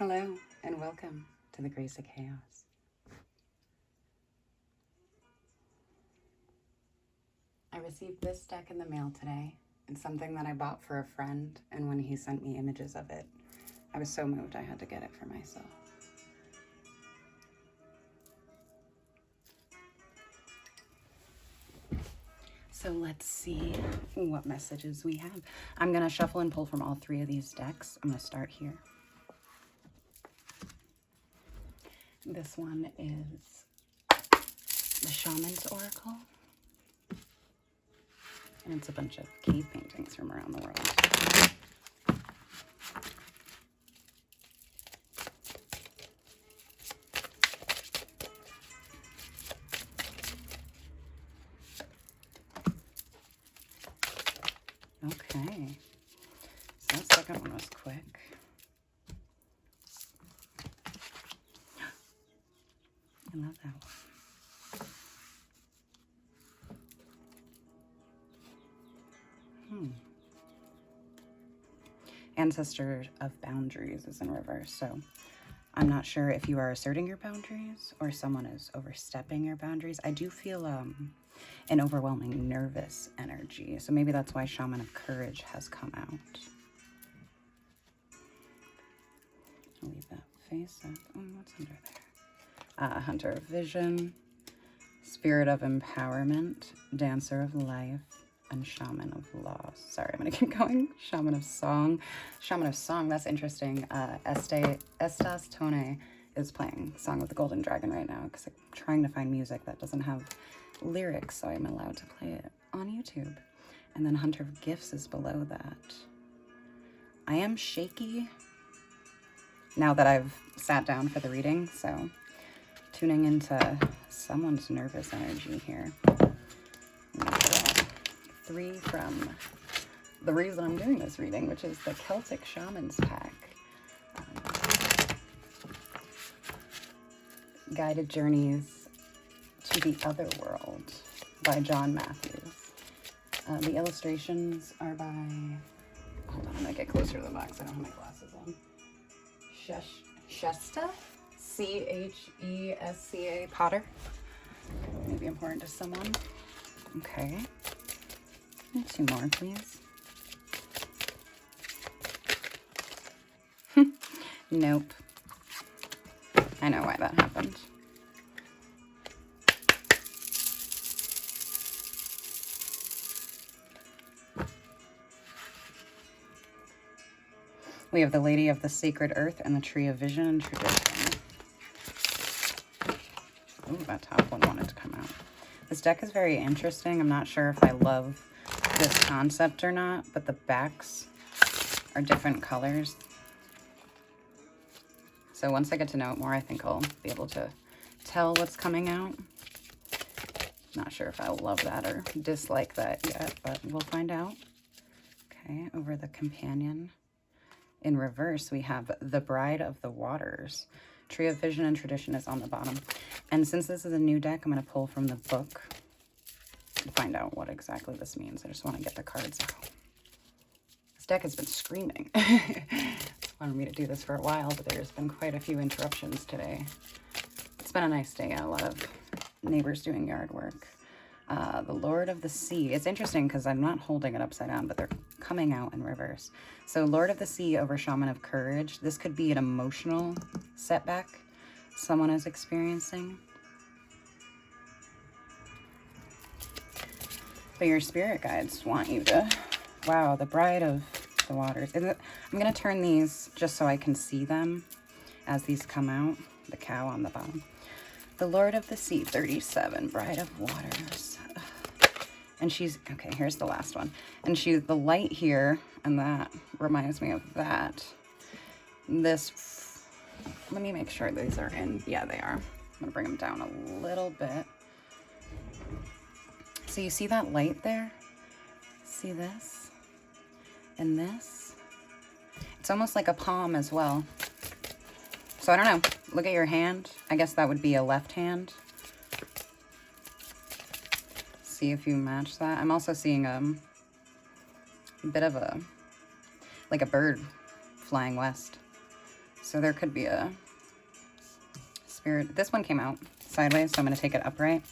Hello and welcome to the Grace of Chaos. I received this deck in the mail today. It's something that I bought for a friend, and when he sent me images of it, I was so moved I had to get it for myself. So let's see what messages we have. I'm going to shuffle and pull from all three of these decks. I'm going to start here. This one is the Shaman's Oracle. And it's a bunch of cave paintings from around the world. Okay, so that second one was quick. I love that one. Ancestor of Boundaries is in reverse, so I'm not sure if you are asserting your boundaries or someone is overstepping your boundaries. I do feel an overwhelming nervous energy, so maybe that's why Shaman of Courage has come out. I'll leave that face up. Oh, what's under there? Hunter of Vision, Spirit of Empowerment, Dancer of Life, and Shaman of Loss. Sorry, I'm gonna keep going. Shaman of Song. Shaman of Song, that's interesting. Estas Tone is playing Song of the Golden Dragon right now because I'm trying to find music that doesn't have lyrics, so I'm allowed to play it on YouTube. And then Hunter of Gifts is below that. I am shaky now that I've sat down for the reading, so tuning into someone's nervous energy here. Three from the reason I'm doing this reading, which is the Celtic Shamans pack. Guided Journeys to the Other World by John Matthews. The illustrations are by, hold on, I'm gonna get closer to the box. I don't have my glasses on. Chesta? C-H-E-S-C-A Potter. Maybe important to someone. Okay. Two more, please. Nope. I know why that happened. We have the Lady of the Sacred Earth and the Tree of Vision and Tradition. Ooh, that top one wanted to come out. This deck is very interesting. I'm not sure if I love this concept or not, but the backs are different colors. So once I get to know it more, I think I'll be able to tell what's coming out. Not sure if I love that or dislike that yet, but we'll find out. Okay, over the companion. In reverse, we have the Bride of the Waters. Tree of Vision and Tradition is on the bottom. And since this is a new deck, I'm going to pull from the book to find out what exactly this means. I just want to get the cards out. This deck has been screaming. It's wanted me to do this for a while, but there's been quite a few interruptions today. It's been a nice day. A lot of neighbors doing yard work. The Lord of the Sea. It's interesting because I'm not holding it upside down, but they're coming out in reverse. So Lord of the Sea over Shaman of Courage. This could be an emotional setback someone is experiencing. But your spirit guides want you to, wow, the Bride of the Waters. I'm going to turn these just so I can see them as these come out. The cow on the bottom. The Lord of the Sea, 37, Bride of Waters. And she's, okay, here's the last one. And the light here, and that reminds me of that. This, let me make sure these are in. Yeah, they are. I'm gonna bring them down a little bit. So you see that light there? See this? And this? It's almost like a palm as well. So I don't know, look at your hand. I guess that would be a left hand. See if you match that. I'm also seeing a bit of like a bird flying west. So there could be a spirit. This one came out sideways, so I'm going to take it upright.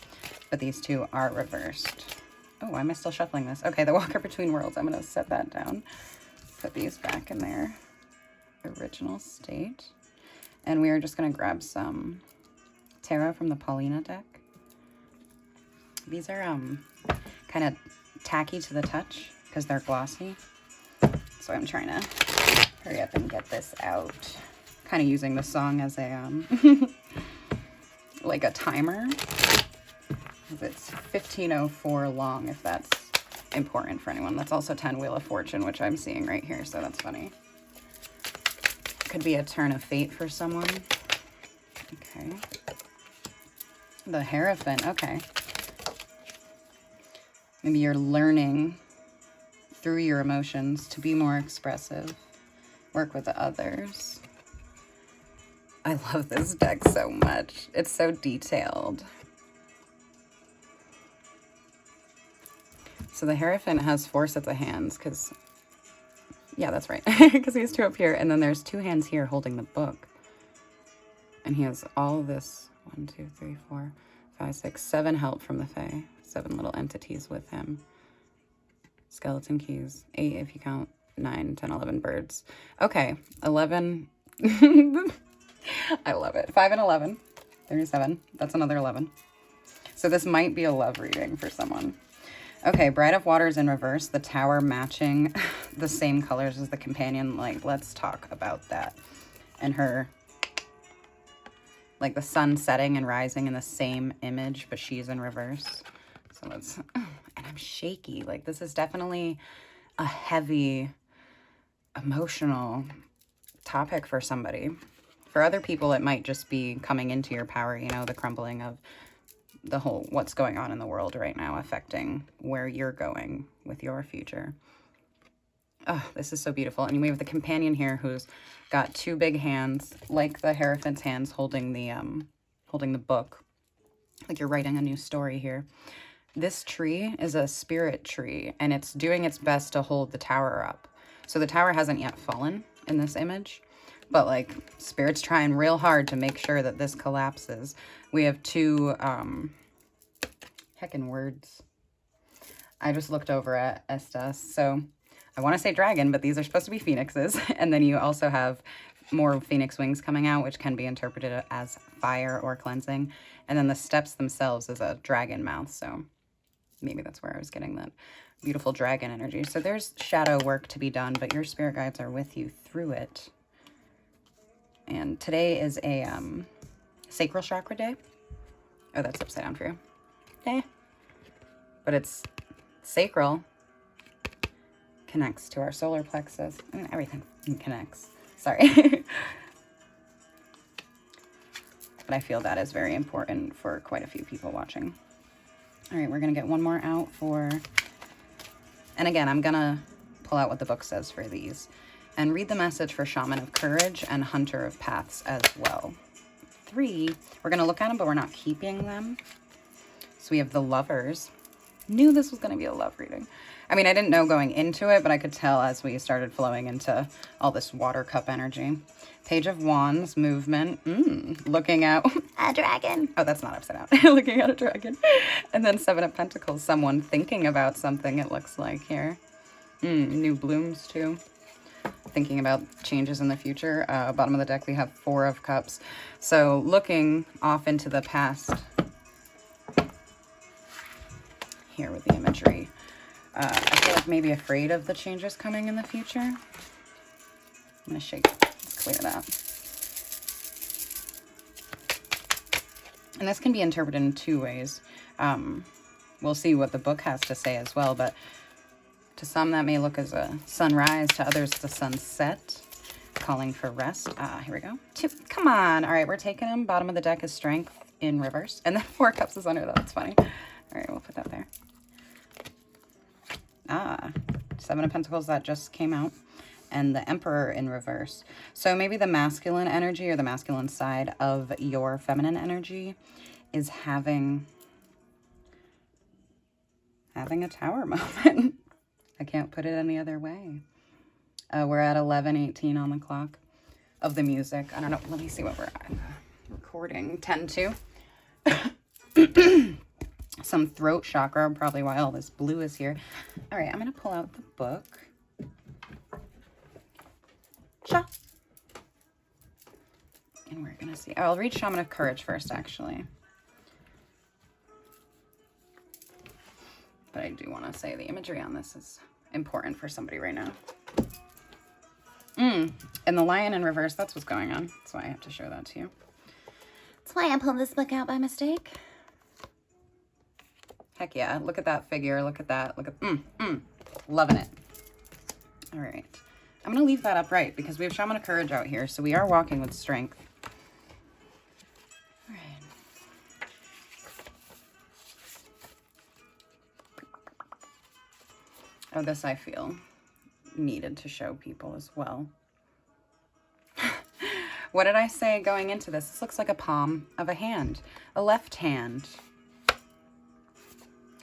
But these two are reversed. Oh, why am I still shuffling this? Okay, the Walker Between Worlds. I'm going to set that down. Put these back in their original state. And we are just going to grab some tarot from the Paulina deck. These are kind of tacky to the touch because they're glossy. So I'm trying to hurry up and get this out. Kind of using the song as a like a timer. It's 15:04 long, if that's important for anyone. That's also 10 Wheel of Fortune, which I'm seeing right here, so that's funny. Could be a turn of fate for someone. Okay. The Hierophant, okay. Maybe you're learning through your emotions to be more expressive, work with others. I love this deck so much. It's so detailed. So the Hierophant has 4 sets of hands because, yeah, that's right. Because he has 2 up here. And then there's 2 hands here holding the book. And he has all this 1, 2, 3, 4, 5, 6, 7 help from the Fae. 7 little entities with him. Skeleton keys. 8 if you count 9, 10, 11 birds. Okay, 11. I love it. 5 and 11. 37. That's another 11. So this might be a love reading for someone. Okay, Bride of Waters in reverse, the tower matching the same colors as the companion. Like, let's talk about that. And her, like the sun setting and rising in the same image, but she's in reverse. So let's, and I'm shaky. Like, this is definitely a heavy, emotional topic for somebody. For other people, it might just be coming into your power, you know, the crumbling of the whole what's going on in the world right now affecting where you're going with your future. Oh, this is so beautiful. And we have the companion here who's got 2 big hands, like the Hierophant's hands, holding the book. Like you're writing a new story here. This tree is a spirit tree, and it's doing its best to hold the tower up. So the tower hasn't yet fallen in this image, but like spirit's trying real hard to make sure that this collapses. We have 2 heckin' words. I just looked over at Estas. So I want to say dragon, but these are supposed to be phoenixes. And then you also have more phoenix wings coming out, which can be interpreted as fire or cleansing. And then the steps themselves is a dragon mouth. So maybe that's where I was getting that beautiful dragon energy. So there's shadow work to be done, but your spirit guides are with you through it. And today is a sacral chakra day. Oh, that's upside down for you. But it's sacral, connects to our solar plexus, and everything connects. Sorry. But I feel that is very important for quite a few people watching. All right, we're going to get one more out for, and again, I'm going to pull out what the book says for these and read the message for Shaman of Courage and Hunter of Paths as well. 3, we're going to look at them, but we're not keeping them. So we have the Lovers. Knew this was going to be a love reading. I mean, I didn't know going into it, but I could tell as we started flowing into all this water cup energy. Page of Wands, movement, looking at a dragon. Oh, that's not upside down. Looking at a dragon. And then 7 of Pentacles, someone thinking about something, it looks like here. New blooms too. Thinking about changes in the future. Bottom of the deck, we have 4 of Cups. So looking off into the past here with the imagery. I feel like maybe afraid of the changes coming in the future. I'm going to shake, let's clear that. And this can be interpreted in 2 ways. We'll see what the book has to say as well, but to some that may look as a sunrise, to others it's a sunset, calling for rest. Here we go. 2, come on. All right, we're taking them. Bottom of the deck is Strength in reverse, and then 4 Cups is under that. That's funny. All right, we'll put that there. 7 of Pentacles, that just came out, and the Emperor in reverse. So maybe the masculine energy or the masculine side of your feminine energy is having a tower moment. I can't put it any other way. We're at 11:18 on the clock. of the music. I don't know. Let me see what we're recording. 10-2. Some throat chakra, probably why all this blue is here. All right, I'm going to pull out the book. And we're going to see. Oh, I'll read Shaman of Courage first, actually. But I do want to say the imagery on this is important for somebody right now. And the lion in reverse, that's what's going on. That's why I have to show that to you. That's why I pulled this book out by mistake. Heck yeah, look at that figure, look at that, look at, loving it. All right, I'm gonna leave that upright because we have Shaman of Courage out here, so we are walking with strength. All right. Oh, this I feel needed to show people as well. What did I say going into this? This looks like a palm of a hand, a left hand.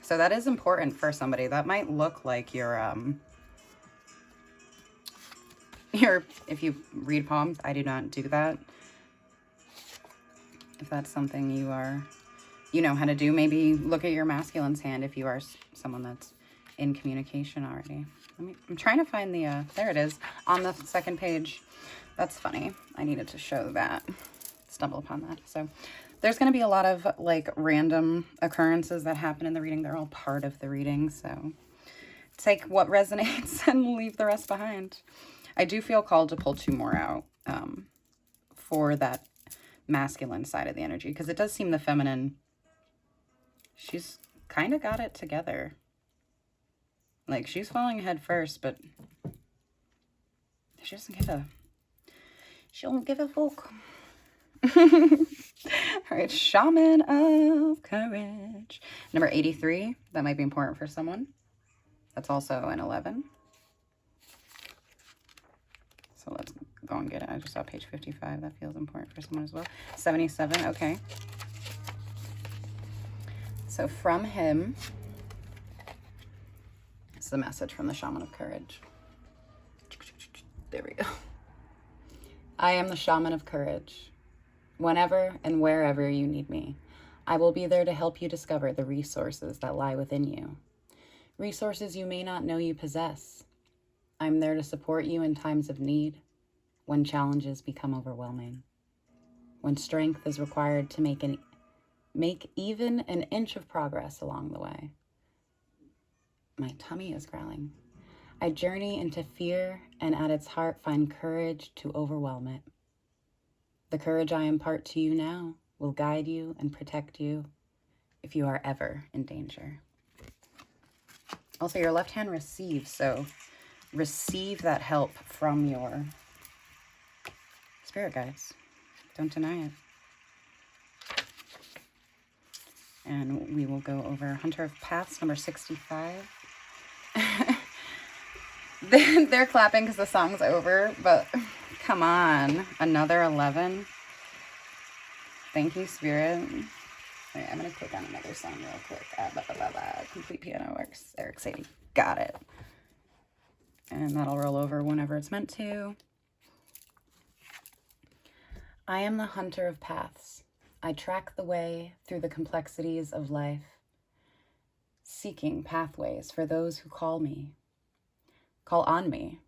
So that is important for somebody. That might look like your, if you read palms, I do not do that. If that's something you know how to do, maybe look at your masculine's hand if you are someone that's in communication already. I'm trying to find the, there it is, on the second page. That's funny. I needed to show that, stumble upon that. So there's going to be a lot of like random occurrences that happen in the reading. They're all part of the reading. So take what resonates and leave the rest behind. I do feel called to pull 2 more out for that masculine side of the energy, because it does seem the feminine, she's kind of got it together. Like, she's falling head first, but she doesn't give a... She won't give a fuck. All right, Shaman of Courage. Number 83. That might be important for someone. That's also an 11. So let's go and get it. I just saw page 55. That feels important for someone as well. 77. Okay. So from him... It's the message from the Shaman of Courage. There we go. I am the Shaman of Courage. Whenever and wherever you need me, I will be there to help you discover the resources that lie within you. Resources you may not know you possess. I'm there to support you in times of need, when challenges become overwhelming, when strength is required to make even an inch of progress along the way. My tummy is growling. I journey into fear and at its heart find courage to overwhelm it. The courage I impart to you now will guide you and protect you if you are ever in danger. Also, your left hand receives, so receive that help from your spirit guides. Don't deny it. And we will go over Hunter of Paths, number 65. They're clapping because the song's over, but come on, another 11. Thank you, Spirit. All right, I'm going to click on another song real quick. Complete Piano Works, Eric Sadie. Got it. And that'll roll over whenever it's meant to. I am the Hunter of Paths. I track the way through the complexities of life, seeking pathways for those who call on me.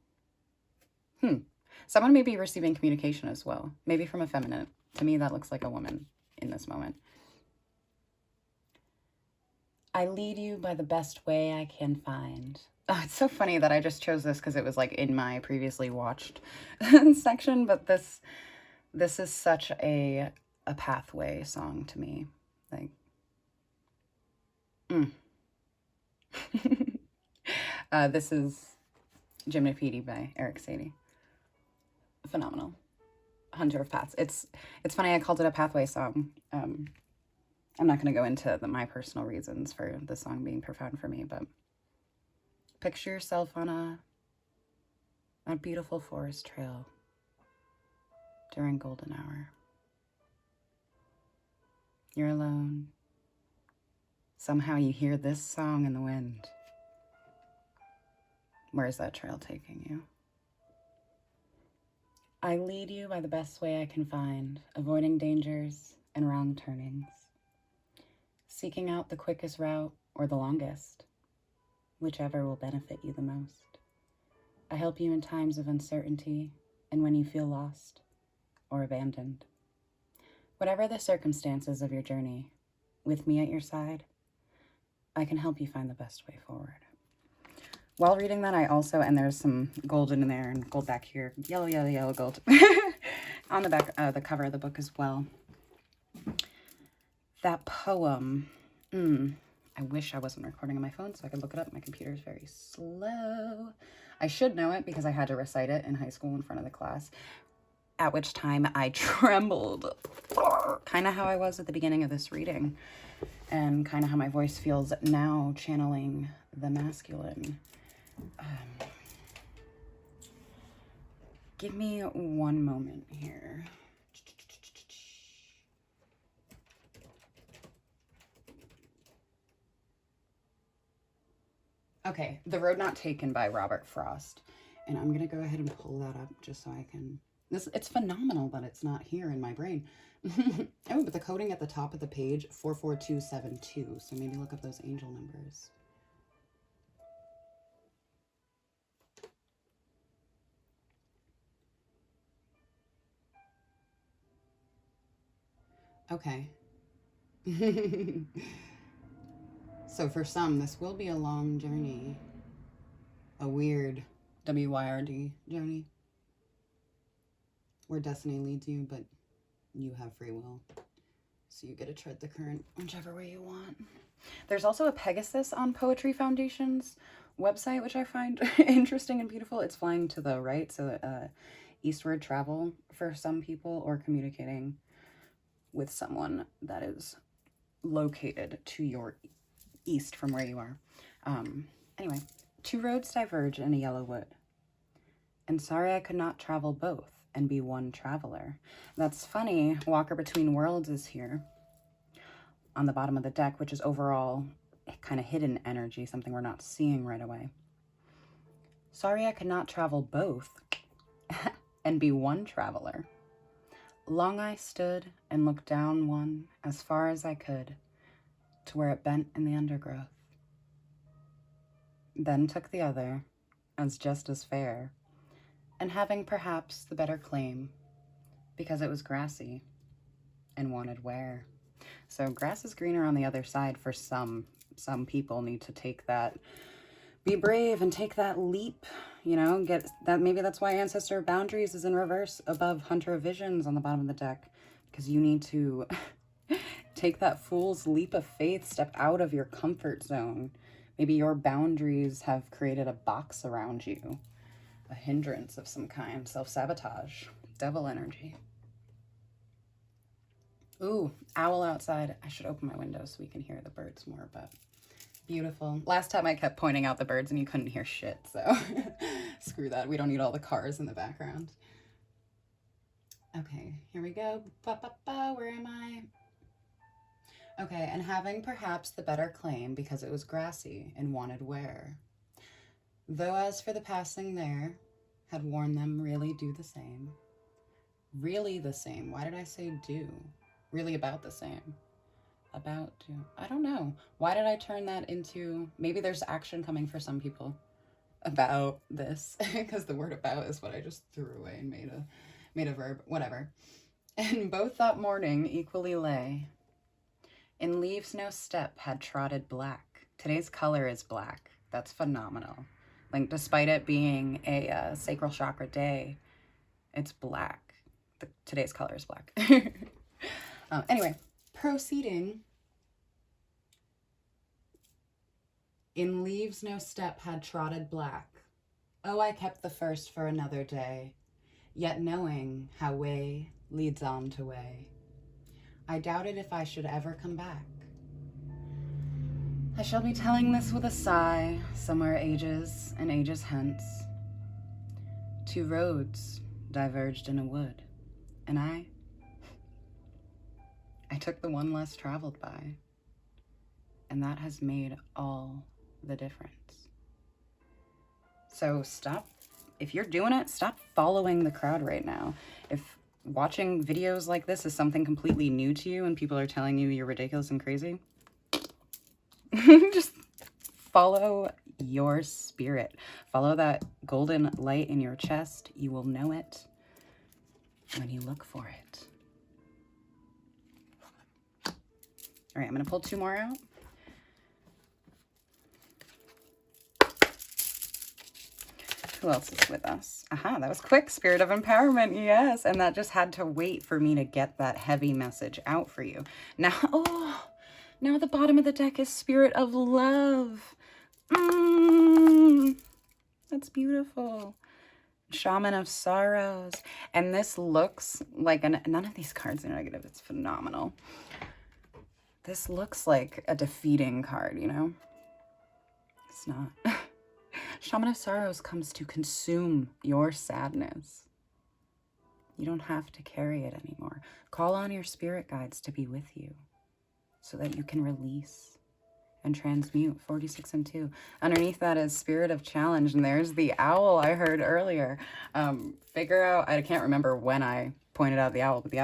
Someone may be receiving communication as well, maybe from a feminine. To me, that looks like a woman in this moment. I lead you by the best way I can find. Oh, it's so funny that I just chose this because it was like in my previously watched section, but this is such a pathway song to me. Like, this is Gymnopedie by Eric Sadie. Phenomenal. Hunter of Paths. It's funny, I called it a pathway song. I'm not going to go into my personal reasons for the song being profound for me, but picture yourself on a beautiful forest trail during golden hour. You're alone. Somehow you hear this song in the wind. Where is that trail taking you? I lead you by the best way I can find, avoiding dangers and wrong turnings, seeking out the quickest route or the longest, whichever will benefit you the most. I help you in times of uncertainty and when you feel lost or abandoned. Whatever the circumstances of your journey, with me at your side, I can help you find the best way forward. While reading that, I also, and there's some gold in there and gold back here, yellow, yellow, yellow, gold, on the back, the cover of the book as well. That poem, I wish I wasn't recording on my phone so I could look it up. My computer is very slow. I should know it because I had to recite it in high school in front of the class, at which time I trembled. Kind of how I was at the beginning of this reading, and kind of how my voice feels now channeling the masculine. Give me one moment here. Okay, The Road Not Taken by Robert Frost. And I'm going to go ahead and pull that up just so I can... It's phenomenal that it's not here in my brain. Oh, but the coding at the top of the page, 44272. So maybe look up those angel numbers. Okay. So for some, this will be a long journey. A weird, W-Y-R-D journey. Where destiny leads you, but you have free will. So you get to tread the current whichever way you want. There's also a Pegasus on Poetry Foundation's website, which I find interesting and beautiful. It's flying to the right, so eastward travel for some people, or communicating with someone that is located to your east from where you are. Anyway, two roads diverge in a yellow wood, and sorry I could not travel both and be one traveler. That's funny. Walker Between Worlds is here on the bottom of the deck, which is overall kind of hidden energy, something we're not seeing right away. Sorry I could not travel both and be one traveler. Long I stood and looked down one as far as I could to where it bent in the undergrowth. Then took the other as just as fair, and having perhaps the better claim, because it was grassy and wanted wear. So grass is greener on the other side for some. Some people need to take that, be brave and take that leap, you know, get that. Maybe that's why Ancestor of Boundaries is in reverse above Hunter of Visions on the bottom of the deck, because you need to take that fool's leap of faith, step out of your comfort zone. Maybe your boundaries have created a box around you, a hindrance of some kind, self-sabotage, devil energy. Ooh, owl outside. I should open my window so we can hear the birds more, but beautiful. Last time I kept pointing out the birds and you couldn't hear shit, so screw that. We don't need all the cars in the background. Okay, here we go. Where am I? Okay, and having perhaps the better claim because it was grassy and wanted wear. Though as for the passing there, had warned them really do the same. Really the same. Why did I say do? Really about the same. About to. I don't know. Why did I turn that into... Maybe there's action coming for some people about this. Because the word about is what I just threw away and made a verb. Whatever. And both that morning equally lay. In leaves no step had trotted black. Today's color is black. That's phenomenal. Like, despite it being a sacral chakra day, it's black. Today's color is black. Anyway, proceeding. In leaves no step had trotted black. Oh, I kept the first for another day, yet knowing how way leads on to way. I doubted if I should ever come back. I shall be telling this with a sigh, somewhere ages and ages hence. Two roads diverged in a wood, and I took the one less traveled by, and that has made all the difference. So stop if you're doing it, stop following the crowd right now. If watching videos like this is something completely new to you and people are telling you you're ridiculous and crazy, just follow your spirit. Follow that golden light in your chest. You will know it when you look for it. All right, I'm going to pull 2 more out. Who else is with us? Aha, that was quick. Spirit of empowerment, yes. And that just had to wait for me to get that heavy message out for you. Now, oh, now the bottom of the deck is Spirit of love. That's beautiful. Shaman of sorrows. And this looks like, none of these cards are negative. It's phenomenal. This looks like a defeating card, you know? It's not. Shaman of Sorrows comes to consume your sadness. You don't have to carry it anymore. Call on your spirit guides to be with you so that you can release and transmute. 46 and 2. Underneath that is Spirit of Challenge, and there's the owl I heard earlier. Figure out, I can't remember when I pointed out the owl, but the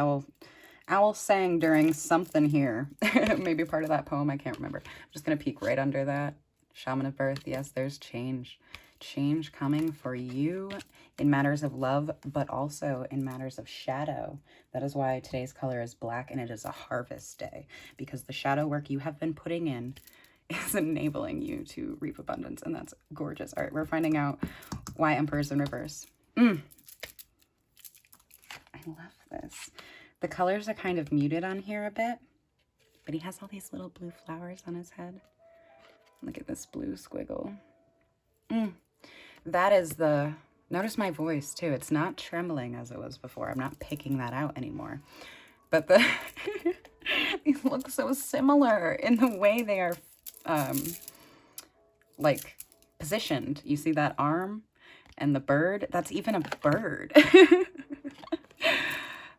owl sang during something here. Maybe part of that poem, I can't remember. I'm just going to peek right under that. Shaman of Birth, yes, there's change. Change coming for you in matters of love, but also in matters of shadow. That is why today's color is black, and it is a harvest day, because the shadow work you have been putting in is enabling you to reap abundance, and that's gorgeous. All right, we're finding out why Emperor's in reverse. I love this. The colors are kind of muted on here a bit, but he has all these little blue flowers on his head. Look at this blue squiggle. That is the, notice my voice too. It's not trembling as it was before. I'm not picking that out anymore. But these look so similar in the way they are like positioned. You see that arm and the bird? That's even a bird.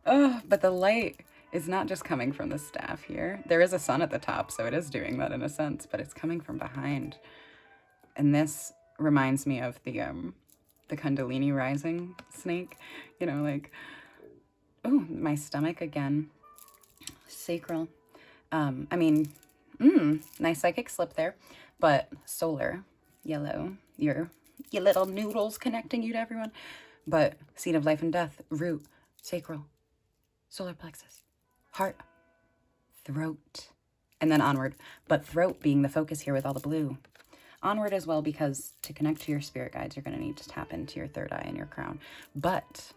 But the light is not just coming from the staff here. There is a sun at the top, so it is doing that in a sense, but it's coming from behind. And this reminds me of the Kundalini rising snake, you know, like, oh, my stomach again. Sacral. Nice psychic slip there, but solar, yellow, your little noodles connecting you to everyone. But seed of life and death, root, sacral, solar plexus, heart, throat, and then onward. But throat being the focus here with all the blue. Onward as well, because to connect to your spirit guides, you're going to need to tap into your third eye and your crown. But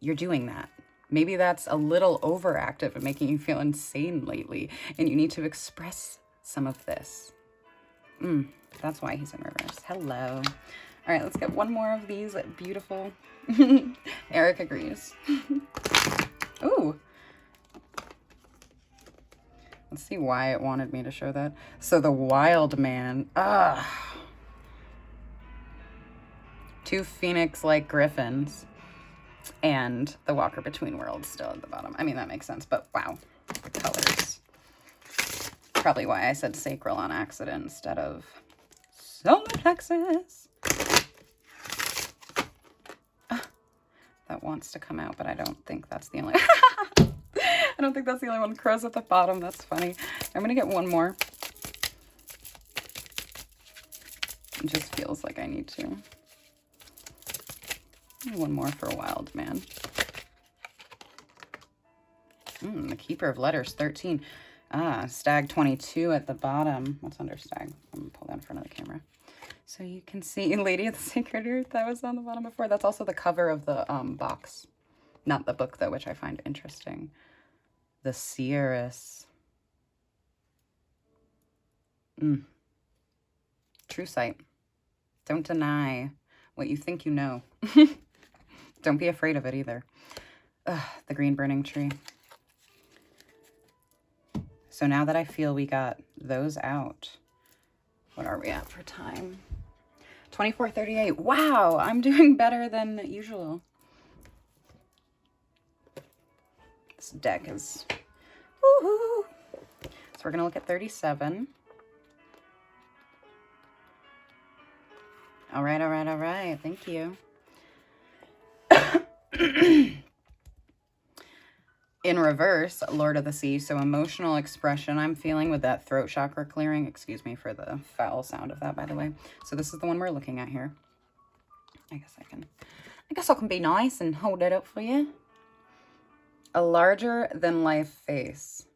you're doing that. Maybe that's a little overactive and making you feel insane lately, and you need to express some of this. That's why he's in reverse. Hello. All right, let's get one more of these beautiful. Eric agrees. Ooh. Let's see why it wanted me to show that. So the wild man. 2 phoenix-like griffins. And the walker between worlds still at the bottom. I mean, that makes sense, but wow. The colors. Probably why I said sacral on accident instead of solar plexus. That wants to come out, but I don't think that's the only... I don't think that's the only one. Crows at the bottom. That's funny. I'm going to get one more. It just feels like I need to. One more for a wild man. The Keeper of Letters, 13. Stag 22 at the bottom. What's under stag? I'm going to pull that in front of the camera. So you can see Lady of the Sacred Earth. That was on the bottom before. That's also the cover of the box. Not the book, though, which I find interesting. The Seeress. True sight. Don't deny what you think you know. Don't be afraid of it either. The Green Burning Tree. So now that I feel we got those out, what are we at for time? 24:38. Wow, I'm doing better than usual. This deck is... woohoo! So we're going to look at 37. All right. Thank you. In reverse, Lord of the Sea. So emotional expression I'm feeling with that throat chakra clearing. Excuse me for the foul sound of that, by the way. So this is the one we're looking at here. I guess I can be nice and hold it up for you. A larger than life face,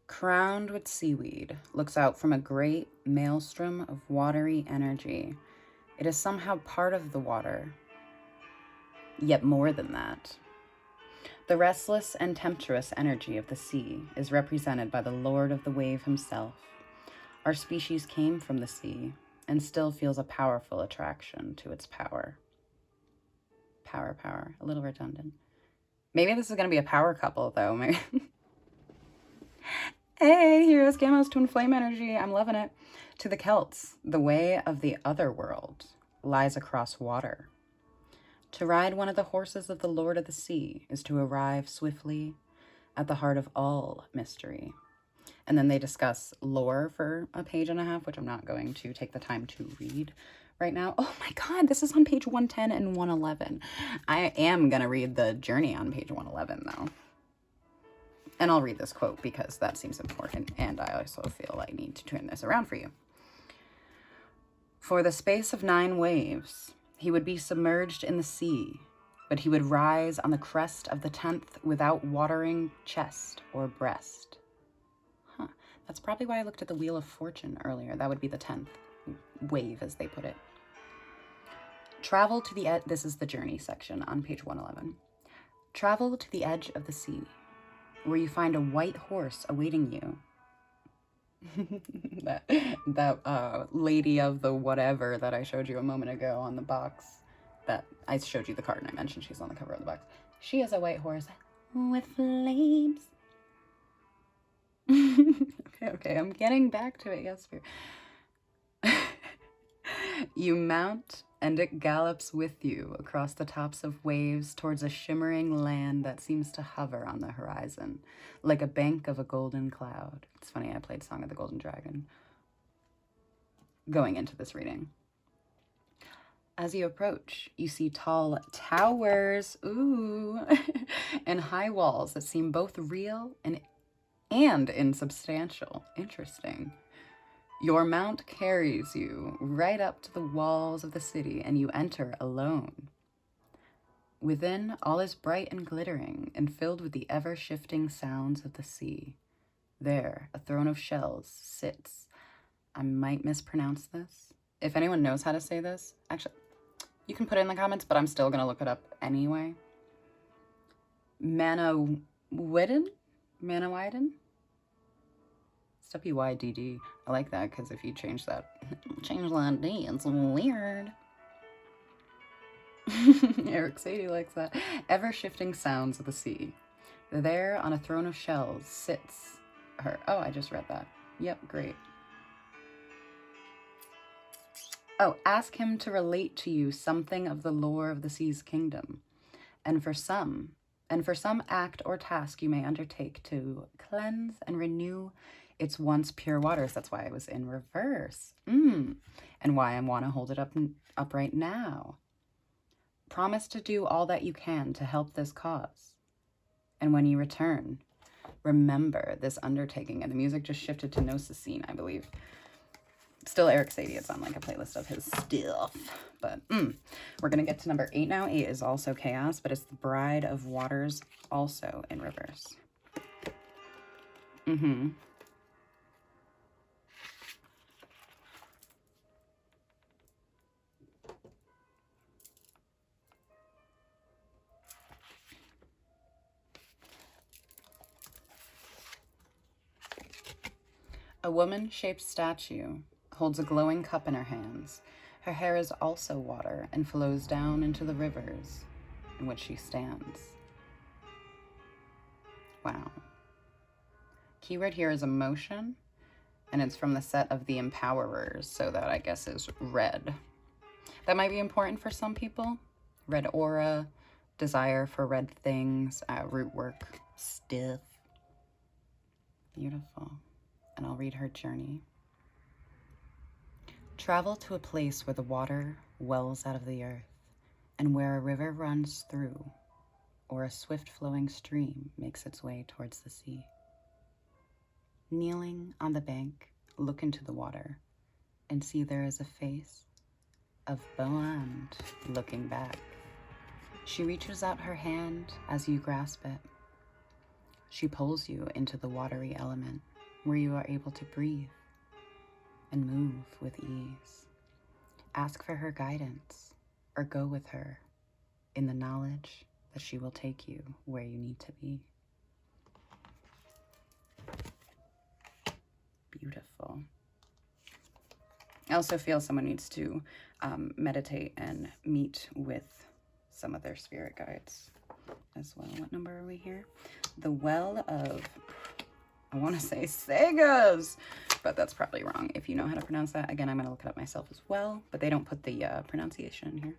crowned with seaweed, looks out from a great maelstrom of watery energy. It is somehow part of the water, yet more than that. The restless and tempestuous energy of the sea is represented by the Lord of the Wave himself. Our species came from the sea and still feels a powerful attraction to its power. Power, a little redundant. Maybe this is going to be a power couple, though. Maybe. Hey, heroes, camos, twin flame energy. I'm loving it. To the Celts, the way of the other world lies across water. To ride one of the horses of the Lord of the Sea is to arrive swiftly at the heart of all mystery. And then they discuss lore for a page and a half, which I'm not going to take the time to read right now. Oh my God, this is on page 110 and 111. I am going to read the journey on page 111, though. And I'll read this quote because that seems important, and I also feel I need to turn this around for you. For the space of 9 waves, he would be submerged in the sea, but he would rise on the crest of the 10th without watering chest or breast. That's probably why I looked at the Wheel of Fortune earlier. That would be the 10th wave, as they put it. Travel to the edge. This is the journey section on page 111. Travel to the edge of the sea, where you find a white horse awaiting you. that lady of the whatever that I showed you a moment ago on the box. That I showed you the card and I mentioned she's on the cover of the box. She is a white horse with flames. Okay, I'm getting back to it, yes. You mount, and it gallops with you across the tops of waves towards a shimmering land that seems to hover on the horizon, like a bank of a golden cloud. It's funny, I played Song of the Golden Dragon going into this reading. As you approach, you see tall towers, and high walls that seem both real and insubstantial. Interesting. Your mount carries you right up to the walls of the city, and you enter alone. Within, all is bright and glittering, and filled with the ever-shifting sounds of the sea. There, a throne of shells sits. I might mispronounce this. If anyone knows how to say this, actually, you can put it in the comments, but I'm still going to look it up anyway. Manawydden? It's W-Y-D-D. I like that because if you change that D, it's weird. Eric Sadie likes that. Ever-shifting sounds of the sea. There, on a throne of shells, sits her. Oh, I just read that. Yep, great. Oh, ask him to relate to you something of the lore of the sea's kingdom, and for some act or task you may undertake to cleanse and renew its once pure waters. That's why I was in reverse. And why I want to hold it up right now. Promise to do all that you can to help this cause. And when you return, remember this undertaking. And the music just shifted to Gnosis Scene, I believe. Still Eric Sadie. It's on like a playlist of his stuff. But we're going to get to number 8 now. 8 is also chaos, but it's the Bride of Waters, also in reverse. A woman-shaped statue holds a glowing cup in her hands. Her hair is also water and flows down into the rivers in which she stands. Wow. Keyword here is emotion, and it's from the set of the Empowerers, so that I guess is red. That might be important for some people. Red aura, desire for red things, root work, stiff. Beautiful. And I'll read her journey. Travel to a place where the water wells out of the earth and where a river runs through. or a swift-flowing stream makes its way towards the sea. Kneeling on the bank, look into the water and see there is a face of Bland looking back. She reaches out her hand as you grasp it. She pulls you into the watery element where you are able to breathe and move with ease. Ask for her guidance or go with her in the knowledge that she will take you where you need to be. Beautiful. I also feel someone needs to meditate and meet with some of their spirit guides as well. What number are we here? The Well of, I want to say Sagas, but that's probably wrong. If you know how to pronounce that, again, I'm going to look it up myself as well, but they don't put the pronunciation in here.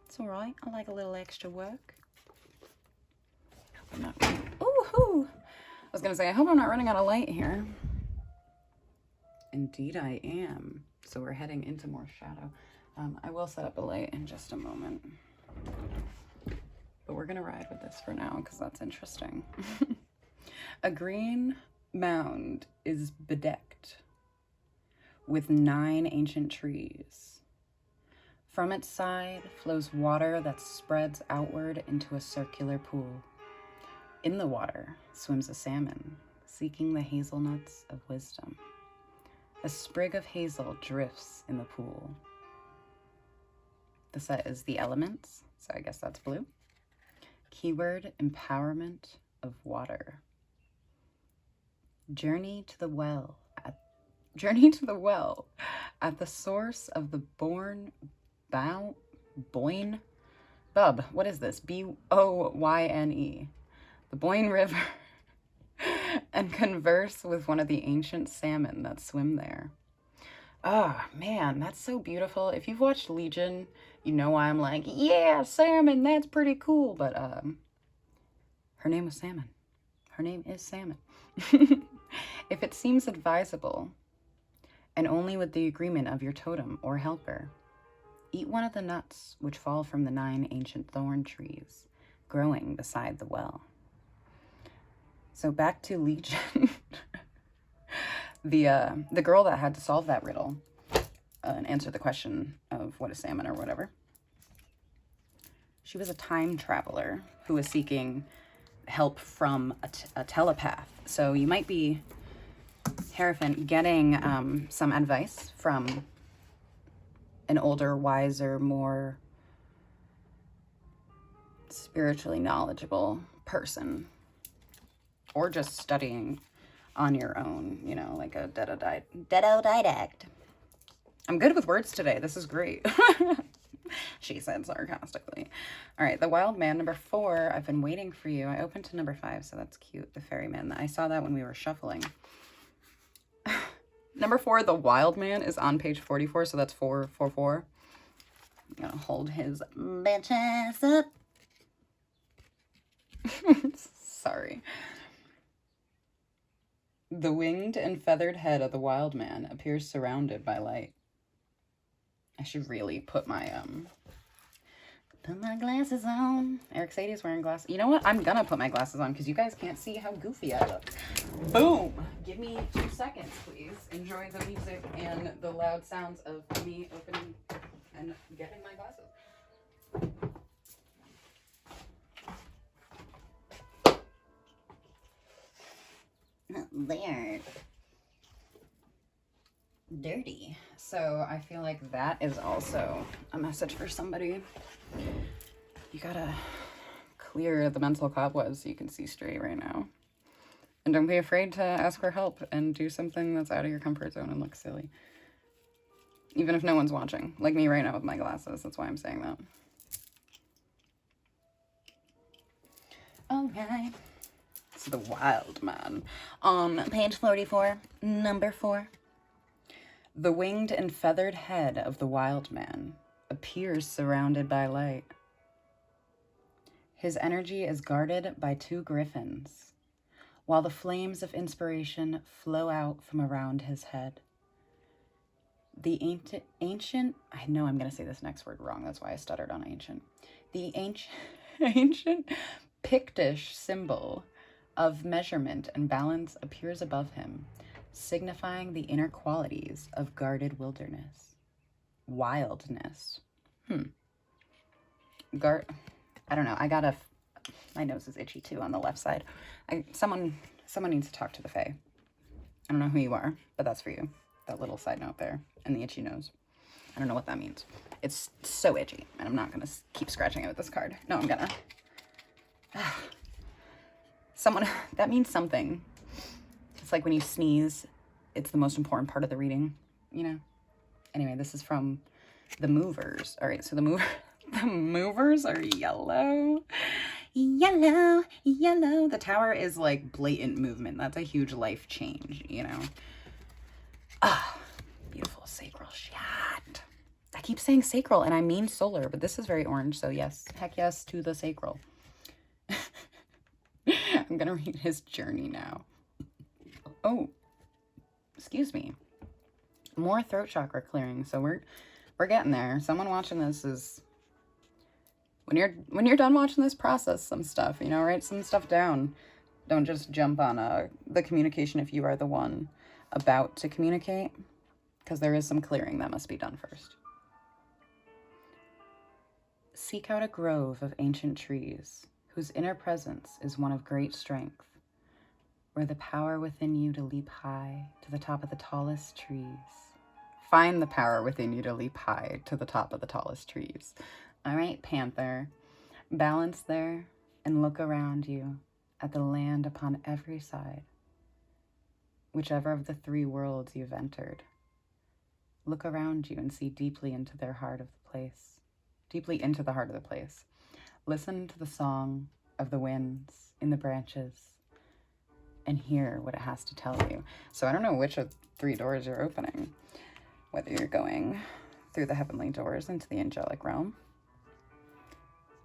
It's all right. I like a little extra work. I'm not running. Ooh, I was going to say, I hope I'm not running out of light here. Indeed I am. So we're heading into more shadow. I will set up a light in just a moment. But we're going to ride with this for now because that's interesting. A green mound is bedecked with 9 ancient trees. From its side flows water that spreads outward into a circular pool. In the water swims a salmon, seeking the hazelnuts of wisdom. A sprig of hazel drifts in the pool. The set is the elements, so I guess that's blue. Keyword, empowerment of water. Journey to the well at the source of the Boyne, what is this? Boyne. The Boyne River, and converse with one of the ancient salmon that swim there. Oh, man, that's so beautiful. If you've watched Legion, you know why I'm like, yeah, salmon, that's pretty cool. But her name was Salmon. Her name is Salmon. If it seems advisable, and only with the agreement of your totem or helper, eat one of the nuts which fall from the 9 ancient thorn trees growing beside the well. So back to Legion. The girl that had to solve that riddle and answer the question of what is salmon or whatever, she was a time traveler who was seeking help from a telepath. So you might be, Hierophant, getting some advice from an older, wiser, more spiritually knowledgeable person, or just studying on your own, you know, like a autodidact. I'm good with words today. This is great. She said sarcastically. All right, the Wild Man, number 4. I've been waiting for you. I opened to number 5, so that's cute. The Ferryman. I saw that when we were shuffling. Number 4, the Wild Man, is on page 44, so that's 444. I'm gonna hold his bitch ass up. Sorry. The winged and feathered head of the wild man appears surrounded by light. I should really put my glasses on. Eric Sadie's wearing glasses. You know what? I'm gonna put my glasses on because you guys can't see how goofy I look. Boom! Give me 2 seconds, please. Enjoy the music and the loud sounds of me opening and getting my glasses. They're dirty. So I feel like that is also a message for somebody. You gotta clear the mental cobwebs so you can see straight right now. And don't be afraid to ask for help and do something that's out of your comfort zone and look silly. Even if no one's watching. Like me right now with my glasses. That's why I'm saying that. Okay. It's the Wild Man. On page 44, number 4. The winged and feathered head of the wild man appears surrounded by light. His energy is guarded by 2 griffins, while the flames of inspiration flow out from around his head. The ancient, I know I'm going to say this next word wrong, that's why I stuttered on ancient. The ancient Pictish symbol of measurement and balance appears above him, signifying the inner qualities of guarded wilderness. Wildness. I don't know. My nose is itchy too on the left side. Someone needs to talk to the Fae. I don't know who you are, but that's for you. That little side note there and the itchy nose. I don't know what that means. It's so itchy, and I'm not gonna keep scratching it with this card. No, I'm gonna. That means something. It's like when you sneeze, it's the most important part of the reading, you know? Anyway, this is from the Movers. All right, so the Movers are yellow. Yellow, yellow. The tower is like blatant movement. That's a huge life change, you know? Beautiful sacral shot. I keep saying sacral, and I mean solar, but this is very orange, so yes. Heck yes to the sacral. I'm gonna read his journey now. Oh, excuse me. More throat chakra clearing. So we're getting there. Someone watching this is, when you're done watching this, process some stuff, you know, write some stuff down. Don't just jump on the communication if you are the one about to communicate, because there is some clearing that must be done first. Seek out a grove of ancient trees, whose inner presence is one of great strength, where the power within you to leap high to the top of the tallest trees. Find the power within you to leap high to the top of the tallest trees. All right, Panther, balance there and look around you at the land upon every side, whichever of the three worlds you've entered. Look around you and see deeply into the heart of the place. Listen to the song of the winds in the branches and hear what it has to tell you. So I don't know which of 3 doors you're opening, whether you're going through the heavenly doors into the angelic realm,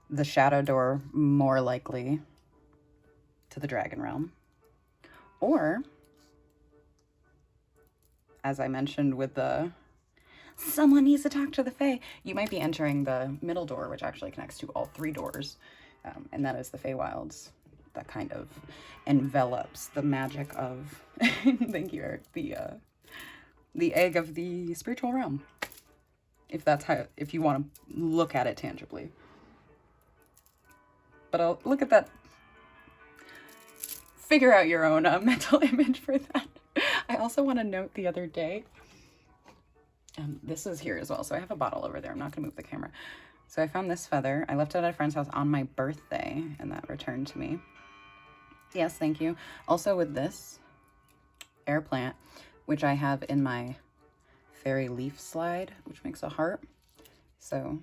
the shadow door more likely to the dragon realm, or, as I mentioned with the someone needs to talk to the Fae, you might be entering the middle door, which actually connects to all 3 doors, and that is the Feywilds. That kind of envelops the magic of, thank you, Eric, the egg of the spiritual realm, if you want to look at it tangibly. But I'll look at that, figure out your own mental image for that. I also want to note the other day, this is here as well, so I have a bottle over there. I'm not gonna move the camera. So I found this feather. I left it at a friend's house on my birthday, and that returned to me. Yes, thank you. Also with this air plant, which I have in my fairy leaf slide, which makes a heart. So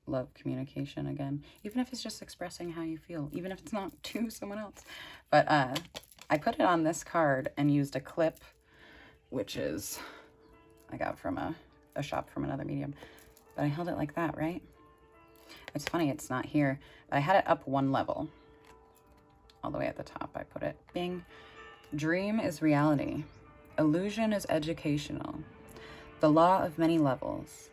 love communication again, even if it's just expressing how you feel, even if it's not to someone else. But I put it on this card and used a clip, which is I got from a shop from another medium, but I held it like that, right? It's funny, it's not here. I had it up 1 level, all the way at the top. I put it, bing. Dream is reality. Illusion is educational. The law of many levels.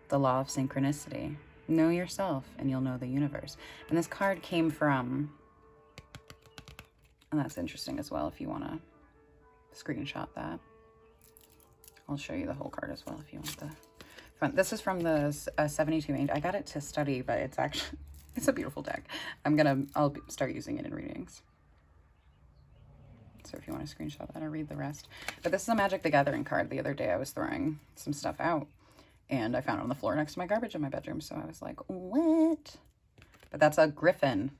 The law of synchronicity. Know yourself and you'll know the universe. And this card came from, and that's interesting as well if you want to screenshot that. I'll show you the whole card as well if you want the front. This is from the 72 Angel. I got it to study, but it's actually, it's a beautiful deck. I'll start using it in readings. So if you want to screenshot that or read the rest. But this is a Magic the Gathering card. The other day I was throwing some stuff out and I found it on the floor next to my garbage in my bedroom. So I was like, what? But that's a griffin.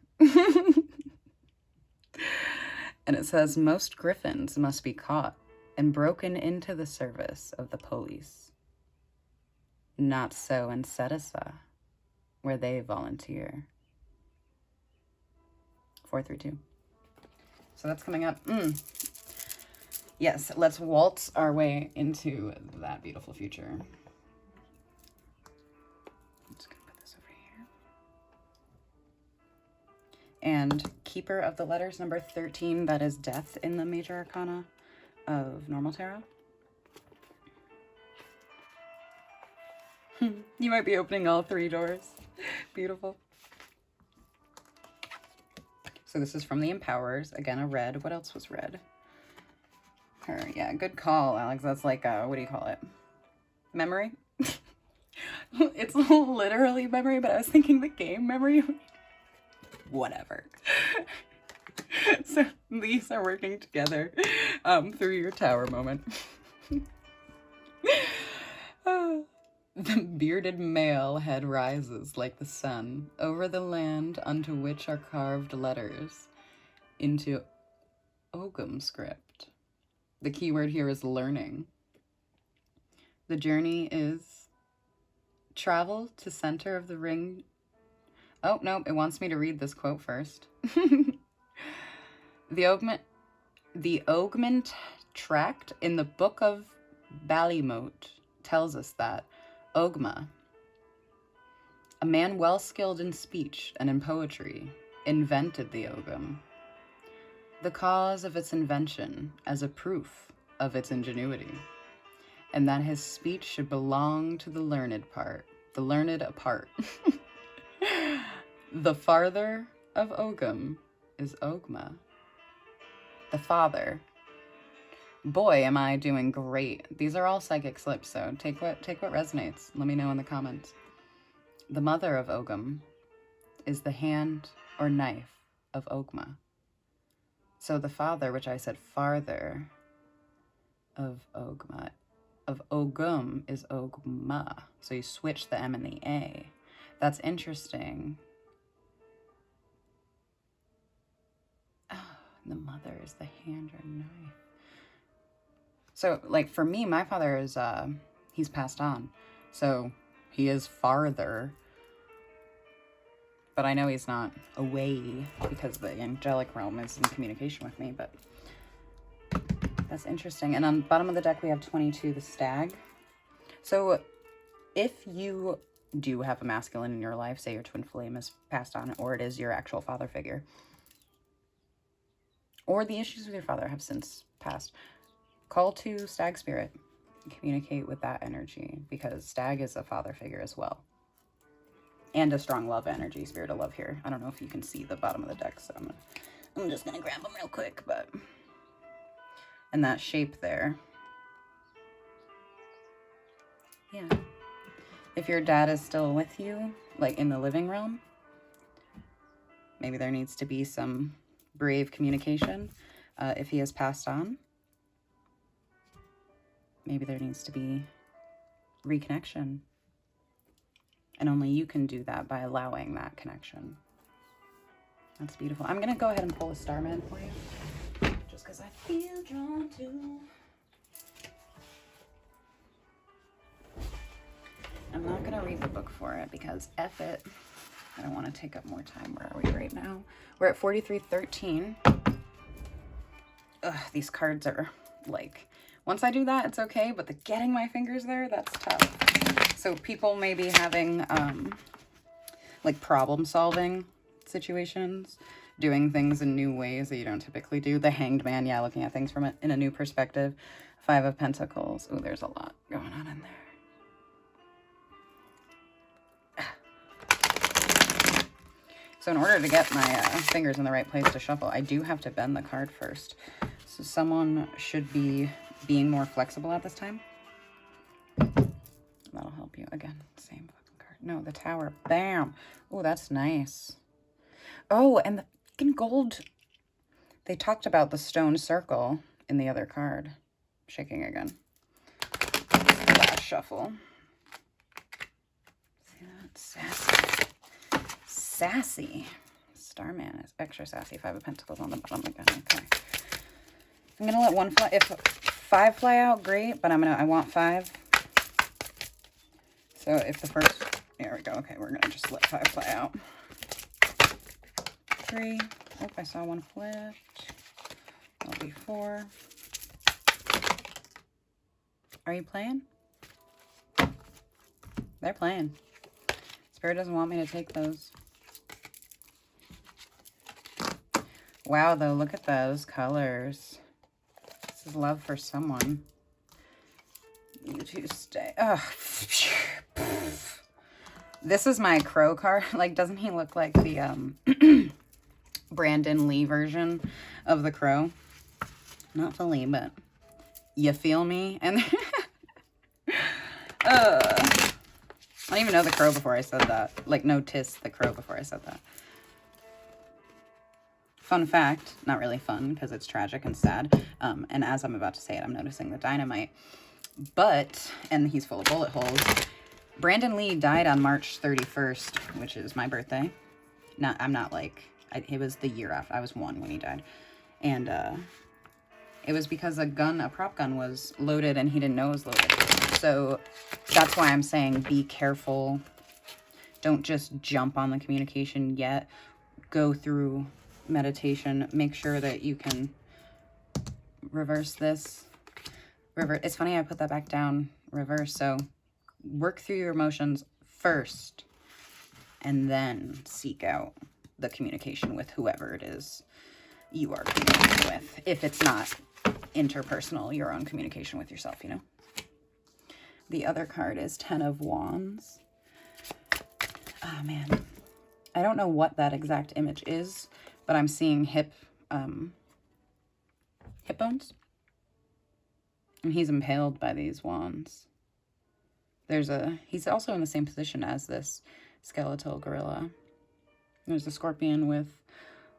And it says, most griffins must be caught and broken into the service of the police. Not so in Sedisa, where they volunteer. 432. So that's coming up. Yes, let's waltz our way into that beautiful future. I'm just gonna put this over here. And Keeper of the Letters, number 13, that is Death in the Major Arcana of Normal Tarot. You might be opening all 3 doors. Beautiful. So this is from the Empowerers. Again, a red. What else was red? Her, yeah, good call, Alex. That's like, what do you call it? Memory? It's literally memory, but I was thinking the game memory. Whatever. So these are working together through your tower moment. The bearded male head rises like the sun over the land unto which are carved letters into Ogham script. The key word here is learning. The journey is travel to center of the ring. Oh, no, it wants me to read this quote first. The Ogman tract in the Book of Ballymote tells us that Ogma, a man well skilled in speech and in poetry, invented the Ogham. The cause of its invention as a proof of its ingenuity, and that his speech should belong to the learned apart. The father of Ogham is Ogma. The father. Boy, am I doing great. These are all psychic slips, so take what resonates. Let me know in the comments. The mother of Ogham is the hand or knife of Ogma. So the father, which I said farther, of Ogma, of Ogham is Ogma. So you switch the M and the A. That's interesting. Oh, the mother is the hand or knife. So, like, for me, my father is, he's passed on. So, he is farther. But I know he's not away because the angelic realm is in communication with me, but that's interesting. And on the bottom of the deck, we have 22, the stag. So, if you do have a masculine in your life, say your twin flame is passed on, or it is your actual father figure, or the issues with your father have since passed, call to stag spirit, communicate with that energy, because stag is a father figure as well. And a strong love energy, spirit of love here. I don't know if you can see the bottom of the deck, so I'm just gonna grab them real quick, but, and that shape there. Yeah. If your dad is still with you, like in the living realm, maybe there needs to be some brave communication. If he has passed on, maybe there needs to be reconnection. And only you can do that by allowing that connection. That's beautiful. I'm going to go ahead and pull a Starman for you, just because I feel drawn to. I'm not going to read the book for it because F it. I don't want to take up more time. Where are we right now? We're at 4313. Ugh, these cards are like, once I do that, it's okay, but the getting my fingers there, that's tough. So people may be having like problem solving situations, doing things in new ways that you don't typically do. The Hanged Man, yeah, looking at things from in a new perspective. 5 of Pentacles. Oh, there's a lot going on in there. So in order to get my fingers in the right place to shuffle, I do have to bend the card first. So someone should be being more flexible at this time. That'll help you. Again, same fucking card. No, the Tower. Bam. Oh, that's nice. Oh, and the fucking gold. They talked about the stone circle in the other card. Shaking again. Last shuffle. See that? Sassy. Sassy. Starman is extra sassy. 5 of Pentacles on the bottom again. Okay. I'm gonna let one fly. If 5 fly out, great. But I want 5. So if the first, there we go. Okay, we're gonna just let 5 fly out. 3. Oh, I saw one flipped. That'll be 4. Are you playing? They're playing. Spirit doesn't want me to take those. Wow, though, look at those colors. This is love for someone. You two stay. Ugh. This is my crow card. Like, doesn't he look like the Brandon Lee version of the crow. Not fully, but you feel me? And I don't even know the crow before I said that. Like, notice the crow before I said that. Fun fact, not really fun because it's tragic and sad. And as I'm about to say it, I'm noticing the dynamite. But, and he's full of bullet holes. Brandon Lee died on March 31st, which is my birthday. I'm not like, it was the year after. I was 1 when he died. And it was because a prop gun was loaded and he didn't know it was loaded. So that's why I'm saying be careful. Don't just jump on the communication yet. Go through meditation. Make sure that you can reverse this. It's funny I put that back down, reverse. So work through your emotions first and then seek out the communication with whoever it is you are communicating with. If it's not interpersonal, your own communication with yourself, you know? The other card is 10 of Wands. Oh, man. I don't know what that exact image is, but I'm seeing hip bones. And he's impaled by these wands. He's also in the same position as this skeletal gorilla. There's a scorpion with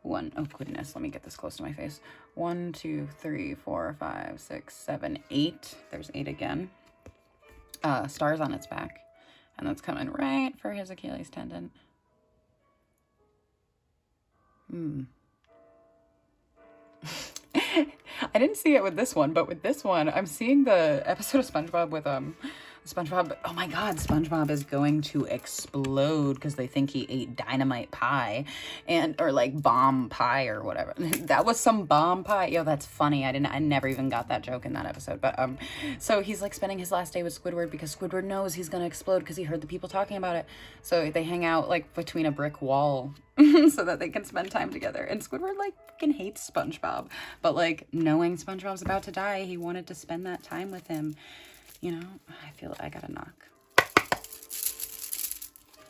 oh goodness, let me get this close to my face. 1, 2, 3, 4, 5, 6, 7, 8. There's 8 again. Stars on its back. And that's coming right for his Achilles tendon. I didn't see it with this one, but with this one, I'm seeing the episode of SpongeBob with SpongeBob. Oh my God, SpongeBob is going to explode because they think he ate dynamite pie or like bomb pie or whatever. That was some bomb pie. Yo, that's funny. I never even got that joke in that episode. But so he's like spending his last day with Squidward because Squidward knows he's gonna explode because he heard the people talking about it. So they hang out like between a brick wall so that they can spend time together. And Squidward like fucking hates SpongeBob, but like knowing SpongeBob's about to die, he wanted to spend that time with him. You know, I feel I got a knock.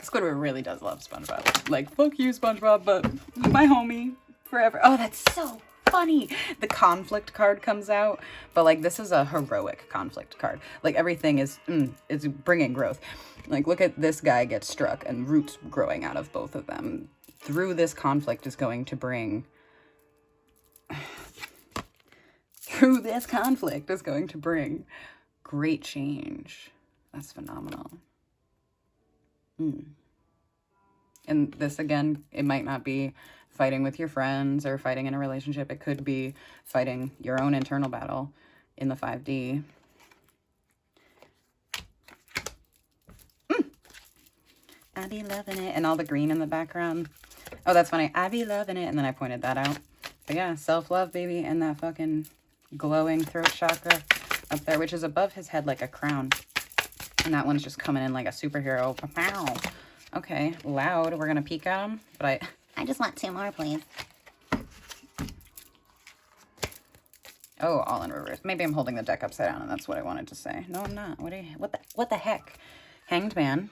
Squidward really does love SpongeBob. Like, fuck you, SpongeBob, but my homie forever. Oh, that's so funny. The conflict card comes out, but like this is a heroic conflict card. Like everything is it's bringing growth. Like look at this guy get struck and roots growing out of both of them. Through this conflict is going to bring great change. That's phenomenal. And this, again, it might not be fighting with your friends or fighting in a relationship. It could be fighting your own internal battle in the 5D. I be loving it. And all the green in the background. Oh, that's funny. I be loving it. And then I pointed that out. But yeah, self-love, baby. And that fucking glowing throat chakra up there, which is above his head like a crown. And that one's just coming in like a superhero. Pow. Okay, loud. We're gonna peek at him, but I just want 2 more, please. Oh, all in reverse. Maybe I'm holding the deck upside down, and that's what I wanted to say. No, I'm not. What the heck? Hanged Man,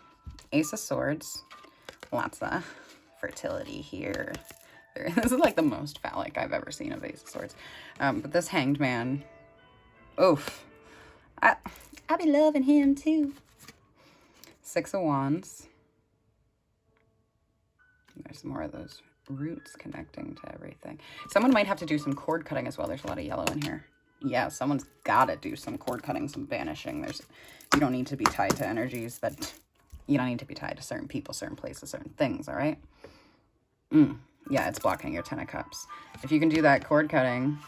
Ace of Swords, lots of fertility here. This is like the most phallic I've ever seen of Ace of Swords. But this Hanged Man. Oof. I be loving him too. 6 of Wands. There's more of those roots connecting to everything. Someone might have to do some cord cutting as well. There's a lot of yellow in here. Yeah, someone's got to do some cord cutting, some banishing. You don't need to be tied to energies you don't need to be tied to certain people, certain places, certain things, all right? Yeah, it's blocking your 10 of Cups. If you can do that cord cutting,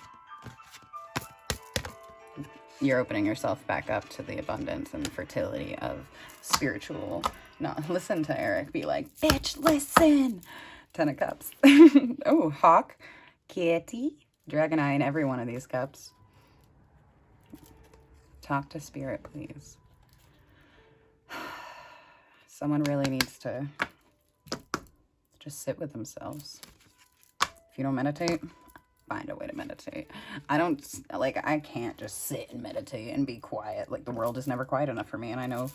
you're opening yourself back up to the abundance and fertility of spiritual. No, listen to Eric be like, bitch, listen. 10 of Cups. Oh, Hawk, Kitty, Dragon Eye in every one of these cups. Talk to Spirit, please. Someone really needs to just sit with themselves. If you don't meditate, find a way to meditate. I can't just sit and meditate and be quiet. Like, the world is never quiet enough for me. And I know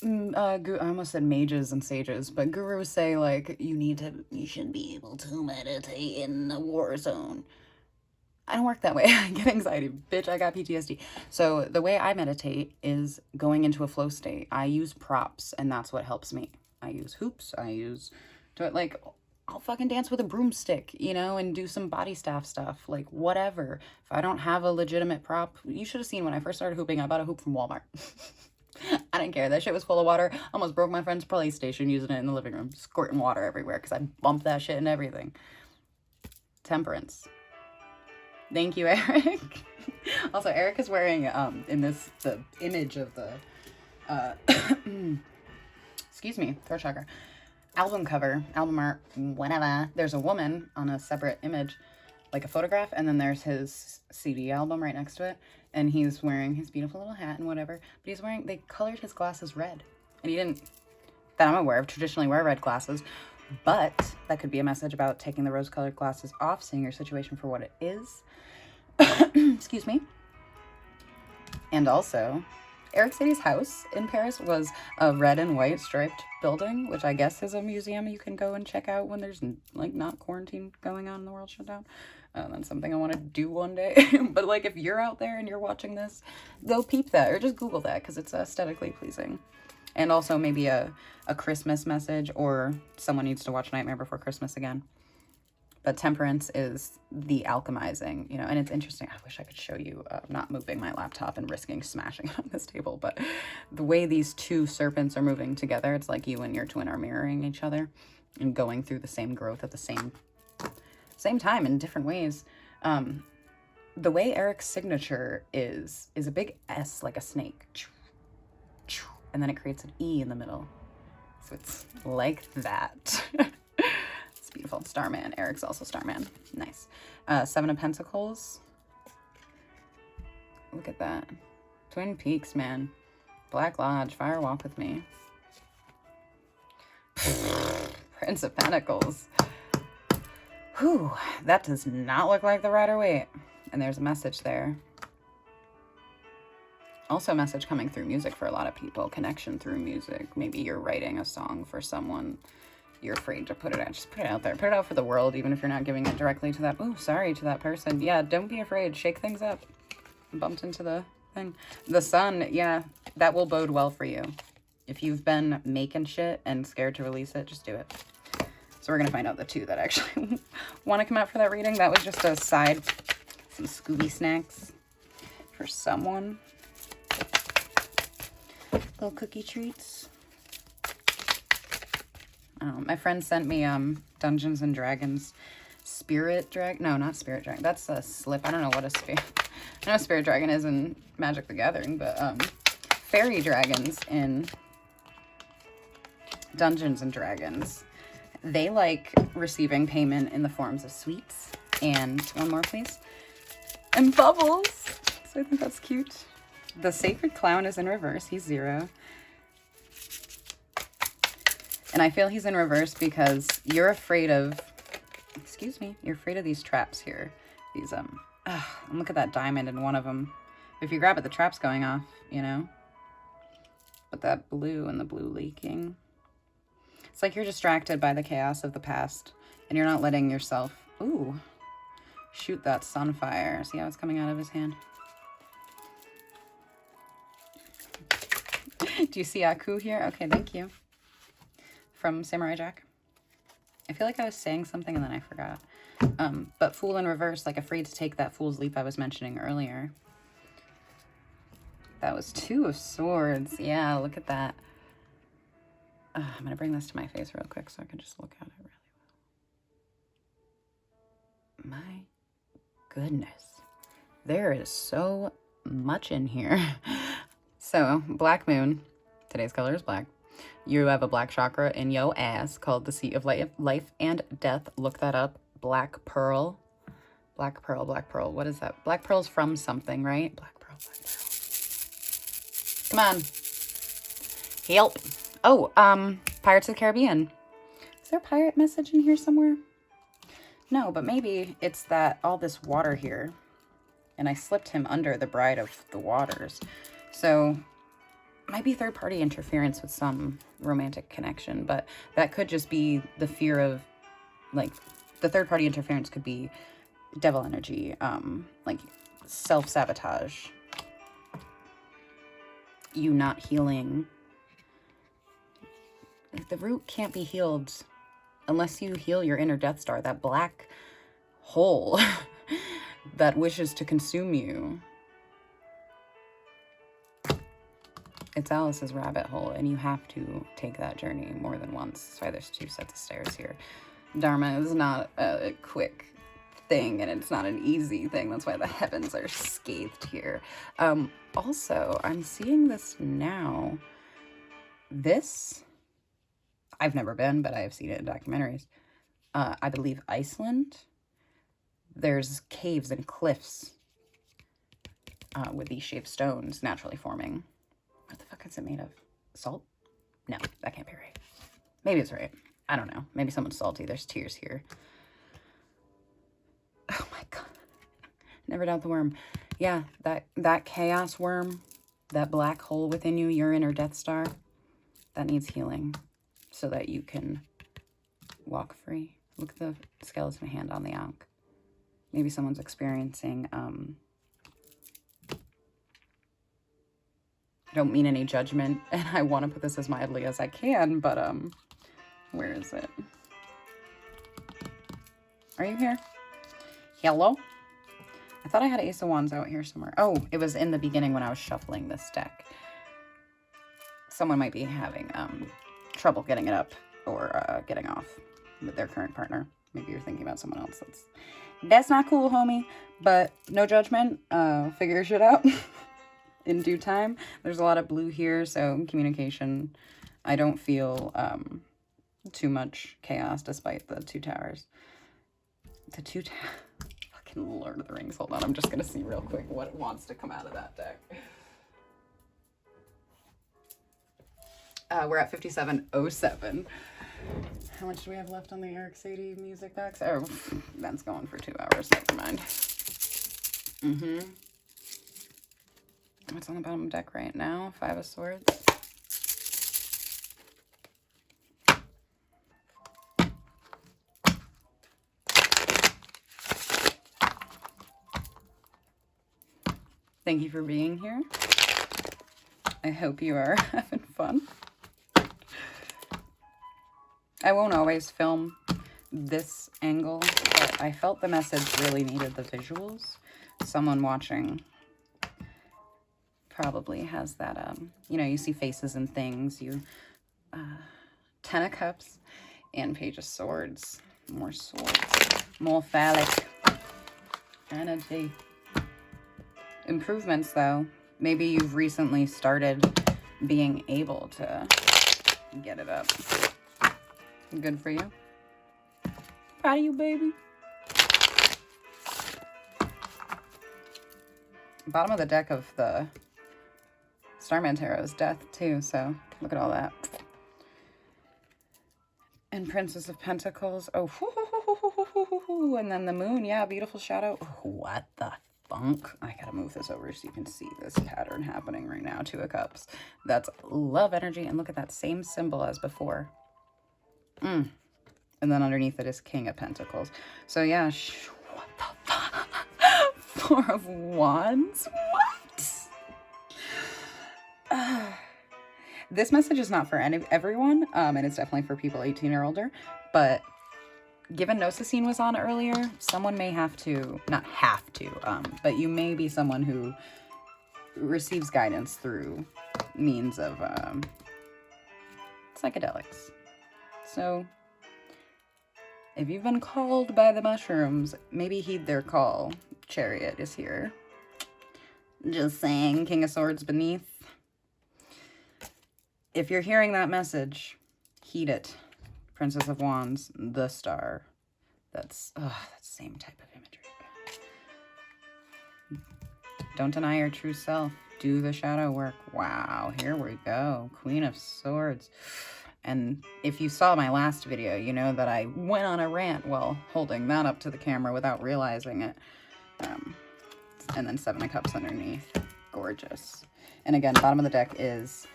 I almost said mages and sages, but gurus say, like, you should be able to meditate in a war zone. I don't work that way. I get anxiety. Bitch, I got PTSD. So the way I meditate is going into a flow state. I use props, and that's what helps me. I use hoops. Like, I'll fucking dance with a broomstick, you know, and do some body staff stuff, like whatever. If I don't have a legitimate prop, you should have seen when I first started hooping, I bought a hoop from Walmart. I didn't care. That shit was full of water. Almost broke my friend's PlayStation using it in the living room, squirting water everywhere because I bumped that shit and everything. Temperance. Thank you, Eric. Also, Eric is wearing in the image of the excuse me, throat chakra. Album cover, album art, whatever. There's a woman on a separate image, like a photograph, and then there's his CD album right next to it, and he's wearing his beautiful little hat and whatever, but they colored his glasses red, and he didn't, that I'm aware of, traditionally wear red glasses, but that could be a message about taking the rose-colored glasses off, seeing your situation for what it is. Excuse me. And also, Eric Saty's house in Paris was a red and white striped building, which I guess is a museum you can go and check out when there's, like, not quarantine going on in the world shutdown. That's something I want to do one day. But, like, if you're out there and you're watching this, go peep that or just Google that because it's aesthetically pleasing. And also maybe a Christmas message, or someone needs to watch Nightmare Before Christmas again. But temperance is the alchemizing, you know, and it's interesting. I wish I could show you, not moving my laptop and risking smashing it on this table, but the way these two serpents are moving together, it's like you and your twin are mirroring each other and going through the same growth at the same time in different ways. The way Eric's signature is a big S, like a snake, and then it creates an E in the middle. So it's like that. Beautiful. Starman. Eric's also Starman. Nice. Seven of Pentacles. Look at that. Twin Peaks, man. Black Lodge. Fire Walk with Me. Prince of Pentacles. Whew. That does not look like the Rider-Waite. And there's a message there. Also a message coming through music for a lot of people. Connection through music. Maybe you're writing a song for someone. You're afraid to put it out. Just put it out there. Put it out for the world, even if you're not giving it directly to that. Oh, sorry, to that person. Yeah, don't be afraid. Shake things up. Bumped into the thing. The sun, yeah, that will bode well for you. If you've been making shit and scared to release it, just do it. So we're going to find out the two that actually want to come out for that reading. That was just a side, some Scooby snacks for someone. Little cookie treats. My friend sent me Dungeons and Dragons Spirit Dragon. No, not Spirit Dragon. That's a slip. I don't know what a spirit. I know Spirit Dragon is in Magic the Gathering, but fairy dragons in Dungeons and Dragons, they like receiving payment in the forms of sweets. And one more, please. And bubbles. So I think that's cute. The Sacred Clown is in reverse. He's 0. And I feel he's in reverse because you're afraid of, excuse me, you're afraid of these traps here. These, and look at that diamond in one of them. If you grab it, the trap's going off, you know? But that blue and the blue leaking. It's like you're distracted by the chaos of the past and you're not letting yourself, ooh, shoot that sunfire. See how it's coming out of his hand? Do you see Aku here? Okay, thank you. From Samurai Jack. I feel like I was saying something and then I forgot. But Fool in reverse, like afraid to take that fool's leap I was mentioning earlier. That was 2 of Swords. Yeah, look at that. I'm going to bring this to my face real quick so I can just look at it really well. My goodness. There is so much in here. So, Black Moon. Today's color is black. You have a black chakra in your ass called the Seat of Life and Death. Look that up. Black Pearl. Black Pearl, Black Pearl. What is that? Black Pearl's from something, right? Black Pearl, Black Pearl. Come on. Help. Oh, Pirates of the Caribbean. Is there a pirate message in here somewhere? No, but maybe it's that all this water here. And I slipped him under the Bride of the Waters. So might be third-party interference with some romantic connection, but that could just be the fear of, like, the third-party interference could be devil energy, like self-sabotage, you not healing. The root can't be healed unless you heal your inner Death Star, that black hole that wishes to consume you. It's Alice's rabbit hole, and you have to take that journey more than once. That's why there's 2 sets of stairs here. Dharma is not a quick thing, and it's not an easy thing. That's why the heavens are scathed here. Also, I'm seeing this now. This, I've never been, but I've seen it in documentaries. I believe Iceland. There's caves and cliffs with these shaped stones naturally forming. What the fuck is it made of? Salt? No, that can't be right. Maybe it's right. I don't know. Maybe someone's salty. There's tears here. Oh my god. Never doubt the worm. Yeah, that chaos worm, that black hole within you, your inner Death Star, that needs healing so that you can walk free. Look at the skeleton hand on the ankh. Maybe someone's experiencing, I don't mean any judgment, and I want to put this as mildly as I can, but, where is it? Are you here? Hello? I thought I had Ace of Wands out here somewhere. Oh, it was in the beginning when I was shuffling this deck. Someone might be having, trouble getting it up or, getting off with their current partner. Maybe you're thinking about someone else. That's not cool, homie, but no judgment. Figure your shit out. In due time. There's a lot of blue here, so communication. I don't feel too much chaos despite the 2 towers. The 2 towers. Fucking Lord of the Rings. Hold on, I'm just gonna see real quick what wants to come out of that deck. We're at 5707. How much do we have left on the Eric Sadie music decks? Oh, that's going for 2 hours. Never mind. What's on the bottom of the deck right now? 5 of Swords. Thank you for being here. I hope you are having fun. I won't always film this angle, but I felt the message really needed the visuals. Someone watching probably has that, you know, you see faces and things, 10 of Cups and Page of Swords, more swords, more phallic energy. Improvements, though. Maybe you've recently started being able to get it up. Good for you. Proud of you, baby. Bottom of the deck of the Starman Tarot is Death, too, so look at all that. And Princess of Pentacles. Oh, and then the Moon. Yeah, beautiful shadow. What the funk? I gotta move this over so you can see this pattern happening right now. 2 of Cups. That's love energy. And look at that same symbol as before. And then underneath it is King of Pentacles. So yeah, what the fuck? 4 of Wands? What? This message is not for everyone, and it's definitely for people 18 or older, but given Nosicine was on earlier, someone may have to, not have to, but you may be someone who receives guidance through means of psychedelics. So if you've been called by the mushrooms, maybe heed their call. Chariot is here. Just saying, King of Swords beneath. If you're hearing that message, heed it. Princess of Wands, the Star. That's the same type of imagery. Don't deny your true self. Do the shadow work. Wow, here we go. Queen of Swords. And if you saw my last video, you know that I went on a rant while holding that up to the camera without realizing it. And then 7 of Cups underneath. Gorgeous. And again, bottom of the deck is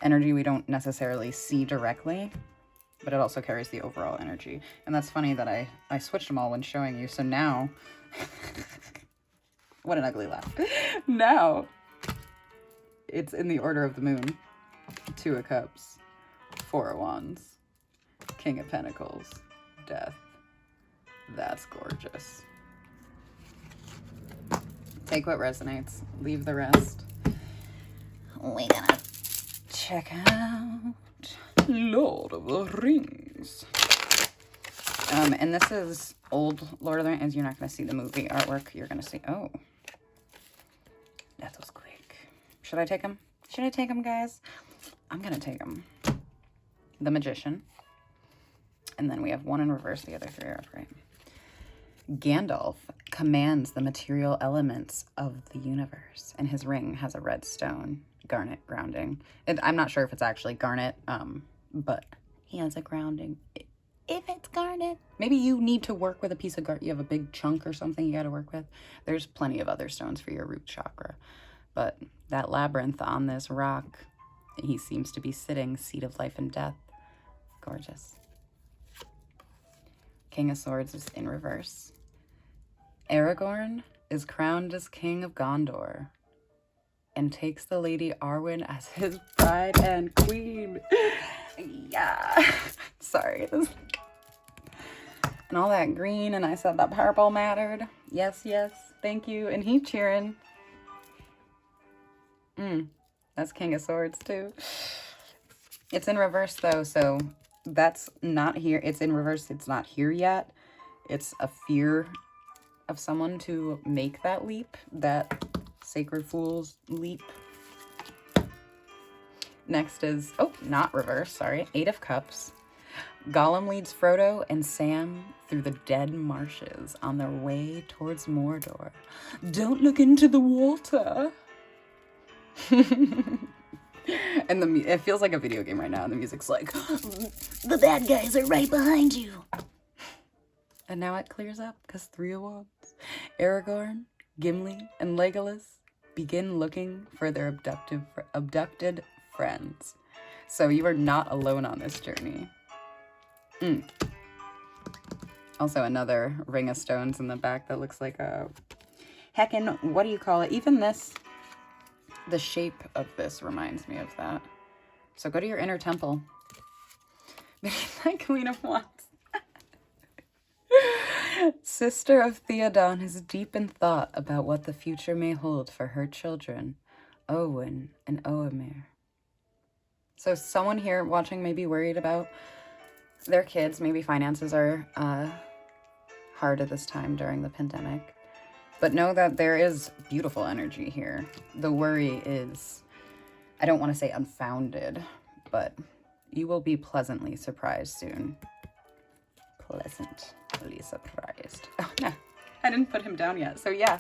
energy we don't necessarily see directly, but it also carries the overall energy. And that's funny that I switched them all when showing you. So now, what an ugly laugh. Now, it's in the order of the moon. 2 of Cups, 4 of Wands, King of Pentacles, Death. That's gorgeous. Take what resonates, leave the rest. We're gonna check out Lord of the Rings. And this is old Lord of the Rings. You're not going to see the movie artwork. You're going to see... Oh. That was quick. Should I take him? Should I take him, guys? I'm going to take him. The Magician. And then we have 1 in reverse. The other 3 are upright. Gandalf commands the material elements of the universe. And his ring has a red stone. Garnet grounding. I'm not sure if it's actually garnet, but he has a grounding. If it's garnet, maybe you need to work with a piece of garnet. You have a big chunk or something you got to work with. There's plenty of other stones for your root chakra, but that labyrinth on this rock, he seems to be sitting, seat of life and death. Gorgeous. King of Swords is in reverse. Aragorn is crowned as King of Gondor and takes the Lady Arwen as his bride and queen. Yeah. Sorry. And all that green, and I said that purple mattered. Yes, yes. Thank you. And he's cheering. That's King of Swords, too. It's in reverse, though, so that's not here. It's in reverse. It's not here yet. It's a fear of someone to make that leap, that Sacred Fool's leap. Next is, oh, not reverse, sorry, 8 of Cups. Gollum leads Frodo and Sam through the dead marshes on their way towards Mordor. Don't look into the water. And it feels like a video game right now, and the music's like, the bad guys are right behind you. And now it clears up, because 3 of Wands. Aragorn, Gimli, and Legolas begin looking for their abducted friends. So you are not alone on this journey. Also another ring of stones in the back that looks like a... Heckin', what do you call it? Even this, the shape of this reminds me of that. So go to your inner temple. Queen of Wands. Sister of Theoden is deep in thought about what the future may hold for her children, Owen and Oemir. So someone here watching may be worried about their kids. Maybe finances are hard at this time during the pandemic. But know that there is beautiful energy here. The worry is, I don't want to say unfounded, but you will be pleasantly surprised soon. Pleasantly surprised. Oh, no, I didn't put him down yet. So yeah,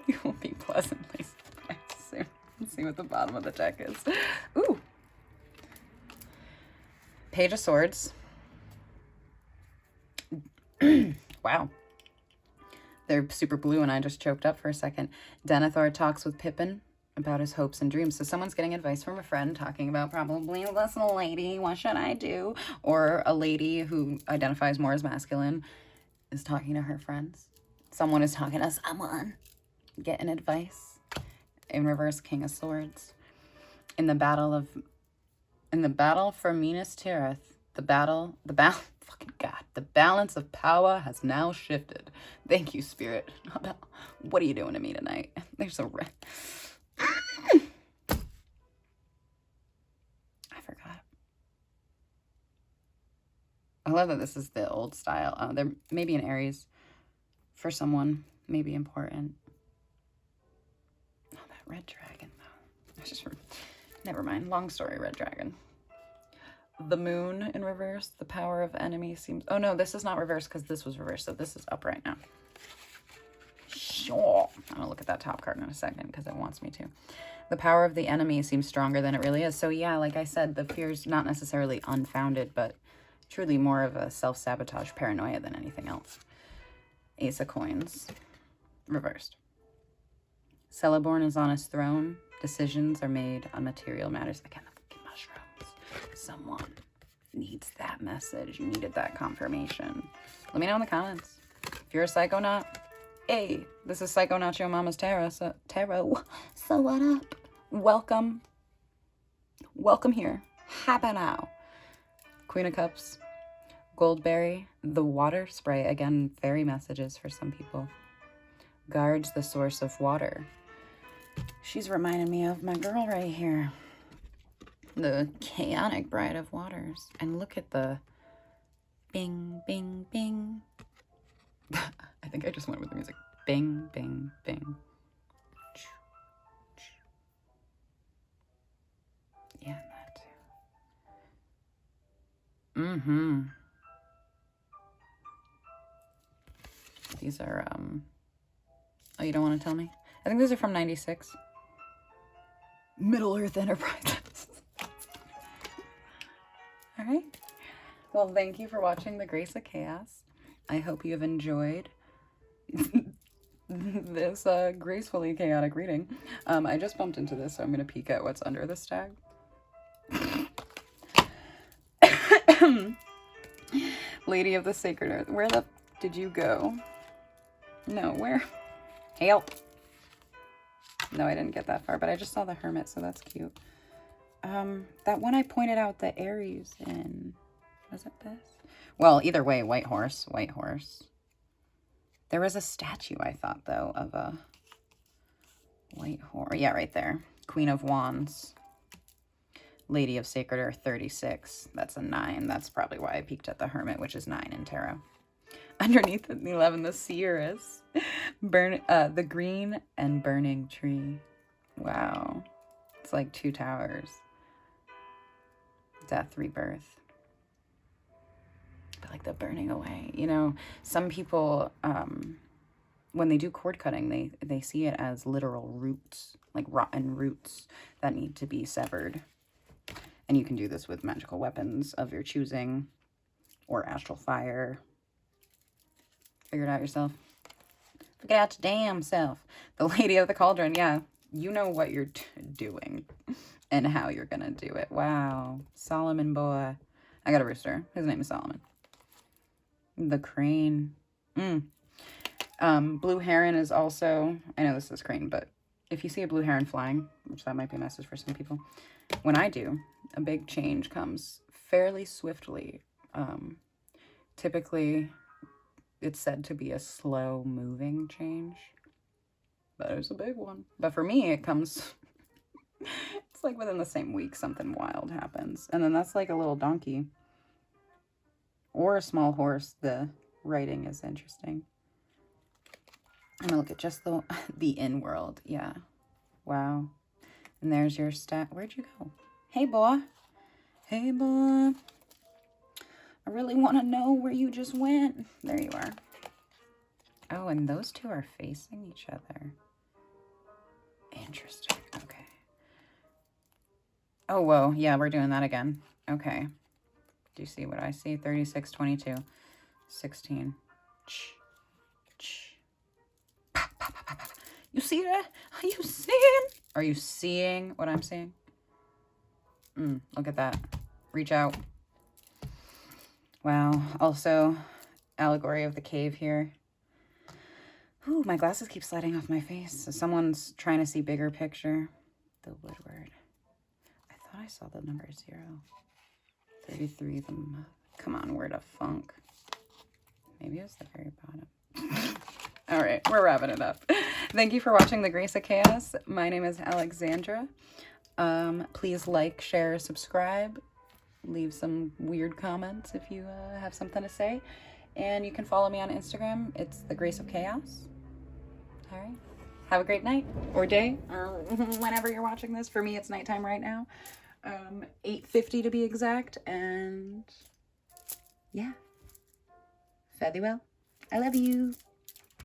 you will be pleasantly surprised soon. Let's see what the bottom of the deck is. Ooh. Page of Swords. Wow. They're super blue and I just choked up for a second. Denethor talks with Pippin about his hopes and dreams. So someone's getting advice from a friend talking about probably, listen, lady, what should I do? Or a lady who identifies more as masculine is talking to her friends. Someone is talking to someone. Getting advice. In reverse, King of Swords. In the battle for Minas Tirith, the balance of power has now shifted. Thank you, Spirit. What are you doing to me tonight? There's a red. I forgot. I love that this is the old style. There may be an Aries for someone, maybe important. Oh, that red dragon, though. Never mind. Long story, red dragon. The moon in reverse. The power of enemy seems... Oh, no, this is not reverse because this was reversed. So this is up right now. Sure. I'm going to look at that top card in a second because it wants me to. The power of the enemy seems stronger than it really is. So yeah, like I said, the fear is not necessarily unfounded, but truly more of a self-sabotage paranoia than anything else. Ace of Coins. Reversed. Celeborn is on his throne. Decisions are made on material matters. Again, the fucking mushrooms. Someone needs that message. You needed that confirmation. Let me know in the comments. If you're a psychonaut, hey, this is Psychonaut Your Mama's Tarot. So what up? Welcome. Welcome here. Happen now. Queen of Cups. Goldberry. The water spray. Again, fairy messages for some people. Guards the source of water. She's reminding me of my girl right here. The chaotic bride of waters. And look at the bing, bing, bing. I think I just went with the music. Bing, bing, bing. Yeah, that too. Mm-hmm. These are, oh, you don't want to tell me? I think these are from 96. Middle Earth Enterprises. All right. Well, thank you for watching The Grace of Chaos. I hope you have enjoyed this gracefully chaotic reading. I just bumped into this, so I'm going to peek at what's under this tag. Lady of the Sacred Earth. Where the did you go? No, where? Help. No, I didn't get that far, but I just saw the Hermit, so that's cute. That one I pointed out the Aries in. Was it this? Well, either way, white horse, white horse. There was a statue, I thought, though, of a white horse. Yeah, right there. Queen of Wands. Lady of Sacred Earth, 36. That's a 9. That's probably why I peeked at the Hermit, which is 9 in tarot. Underneath the 11, the Seeress. The green and burning tree. Wow. It's like 2 towers. Death, rebirth. But like the burning away. You know, some people, when they do cord cutting, they see it as literal roots, like rotten roots that need to be severed. And you can do this with magical weapons of your choosing or astral fire. Figure it out yourself. Figure it out your damn self. The Lady of the Cauldron. Yeah, you know what you're doing and how you're going to do it. Wow. Solomon boy. I got a rooster. His name is Solomon. The crane. Blue heron is also, I know this is crane, but if you see a blue heron flying, which that might be a message for some people, when I do, a big change comes fairly swiftly. Typically, it's said to be a slow moving change, but it's a big one. But for me, it comes, it's like within the same week, something wild happens. And then that's like a little donkey or a small horse. The writing is interesting. I'm gonna look at just the in-world. Yeah. Wow. And there's your stat. Where'd you go? Hey, boy. Hey, boy. I really want to know where you just went. There you are. Oh, and those two are facing each other. Interesting. Okay. Oh, whoa. Yeah, we're doing that again. Okay. Do you see what I see? 36, 22, 16. You see that? Are you seeing? Are you seeing what I'm seeing? Look at that. Reach out. Wow. Also, allegory of the cave here. Ooh, my glasses keep sliding off my face. So someone's trying to see bigger picture. The Woodward. I thought I saw the number 0. 33. Come on, word of funk. Maybe it was the very bottom. All right, we're wrapping it up. Thank you for watching The Grace of Chaos. My name is Alexandra. Please like, share, subscribe. Leave some weird comments if you have something to say. And you can follow me on Instagram. It's The Grace of Chaos. All right. Have a great night or day or whenever you're watching this. For me, it's nighttime right now. 8:50 to be exact. And yeah. Fare thee well. I love you.